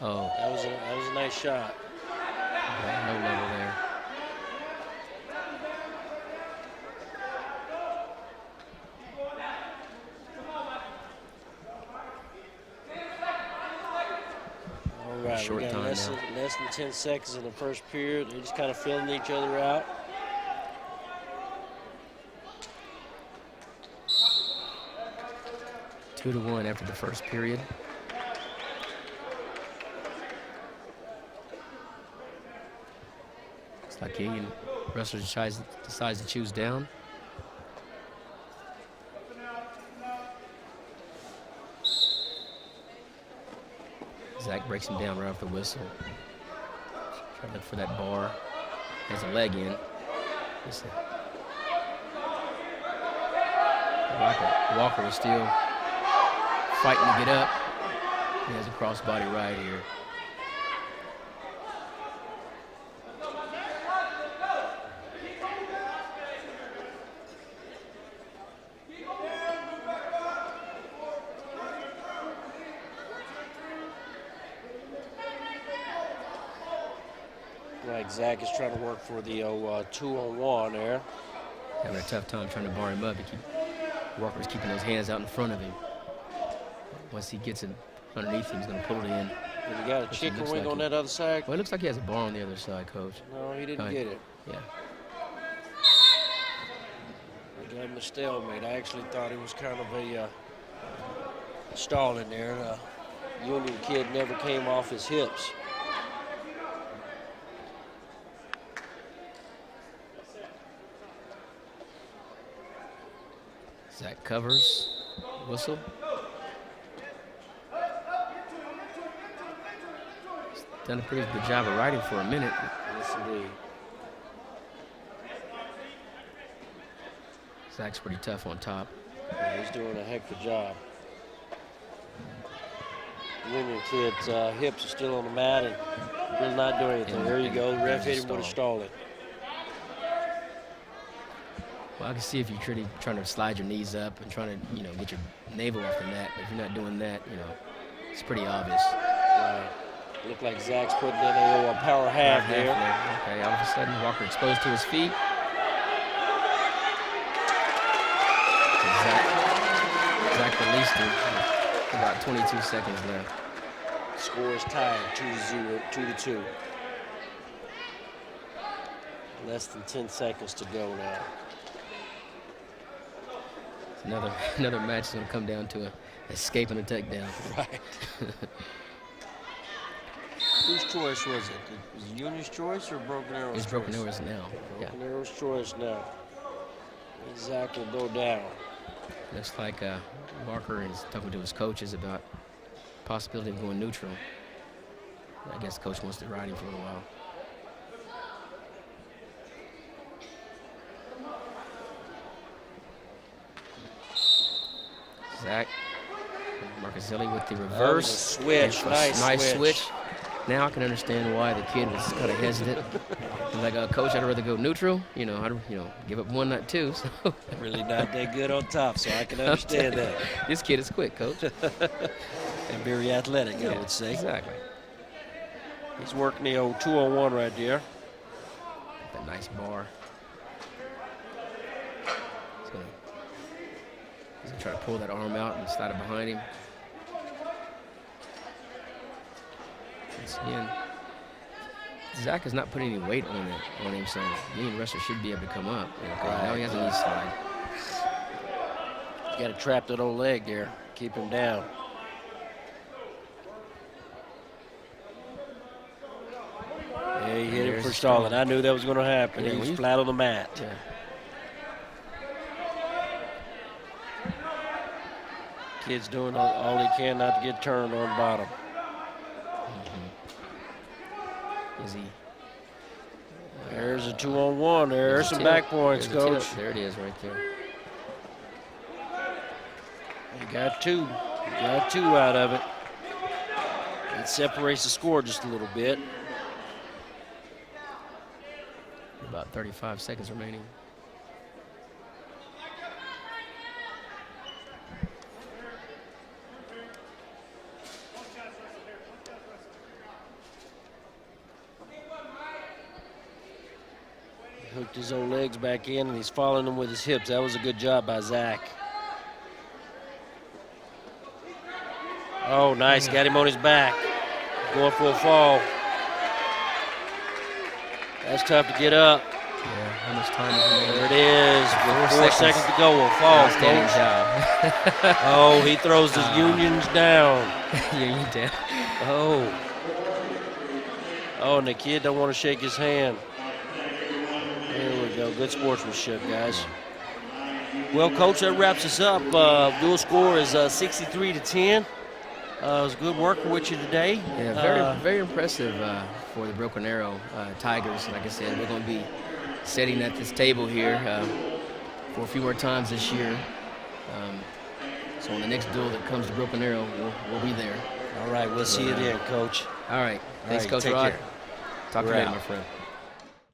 Oh. That was a nice shot. No level there. All right, Short we got time less now. than 10 seconds in the first period. They're just kind of filling each other out. Two to one after the first period. Looks like Indian wrestler decides to choose down. Zach breaks him down right off the whistle. Trying to look for that bar. Has a leg in. Walker is still fighting to get up. He has a crossbody right here. Like Zach is trying to work for the 2-on-1 there. Having a tough time trying to bar him up. Walker's keeping those hands out in front of him. Once he gets it underneath him, he's going to pull it in. And you got a chicken wing on that other side? Well, it looks like he has a bar on the other side, Coach. No, he didn't get it. Yeah. They got him a stalemate. I actually thought it was kind of a stall in there. The Union kid never came off his hips. Zach covers. Whistle. He's done a pretty good job of riding for a minute. Yes, indeed. Zach's pretty tough on top. Yeah, he's doing a heck of a job. The Union kid's hips are still on the mat and will not do anything. There you go. The ref hit him with a stall it. Well, I can see if you're trying to slide your knees up and trying to, get your navel off the mat. But if you're not doing that, it's pretty obvious. Right. Look like Zach's putting in a power half there. Okay, all of a sudden, Walker exposed to his feet. Zach released him. About 22 seconds left. Score is tied 2-0, 2-2. Less than 10 seconds to go now. Another match is going to come down to escaping a takedown. Right. Whose choice was it? Was it Union's choice or Broken Arrow's choice? It's Broken Arrow's now. Broken Arrow's choice now. And Zach will go down. Looks like Walker is talking to his coaches about possibility of going neutral. I guess the coach wants to ride him for a little while. Zach Marcaselli with the reverse. Switch, nice switch. Now I can understand why the kid was kind of hesitant. He's like, Coach, I'd rather go neutral. I'd give up one, not two. So really not that good on top, so I can understand that. This kid is quick, Coach. And very athletic, I would say. Exactly. He's working the old 2-on-1 right there. That nice bar. He's gonna try to pull that arm out and slide it behind him. Once again, Zach is not putting any weight on him, so the Indian wrestler should be able to come up. Okay, now he has a knee slide. You got to trap that old leg there, keep him down. Yeah, he hit him for stalling. I knew that was going to happen. Yeah, He was flat on the mat. Yeah. Kid's doing all he can not to get turned on bottom. Is he? There's a 2-on-1. There's some back points, Coach. There it is right there. He got two. He got two out of it. It separates the score just a little bit. About 35 seconds remaining. Hooked his own legs back in, and he's following them with his hips. That was a good job by Zach. Oh, nice. Got him on his back. Going for a fall. That's tough to get up. Yeah, how much time is remaining? There it is. With 4 seconds to go. A fall. Outstanding job. Oh, he throws his unions down. Union down. Oh. Oh, and the kid don't want to shake his hand. There we go. Good sportsmanship, guys. Well, Coach, that wraps us up. Dual score is 63-10. It was good working with you today. Yeah, very impressive for the Broken Arrow Tigers. Like I said, we're going to be sitting at this table here for a few more times this year. So on the next duel that comes to Broken Arrow, we'll be there. All right, we'll see you then, Coach. All right. Thanks, All right, Coach take Rod. care. Talk to you We're later, out. my friend.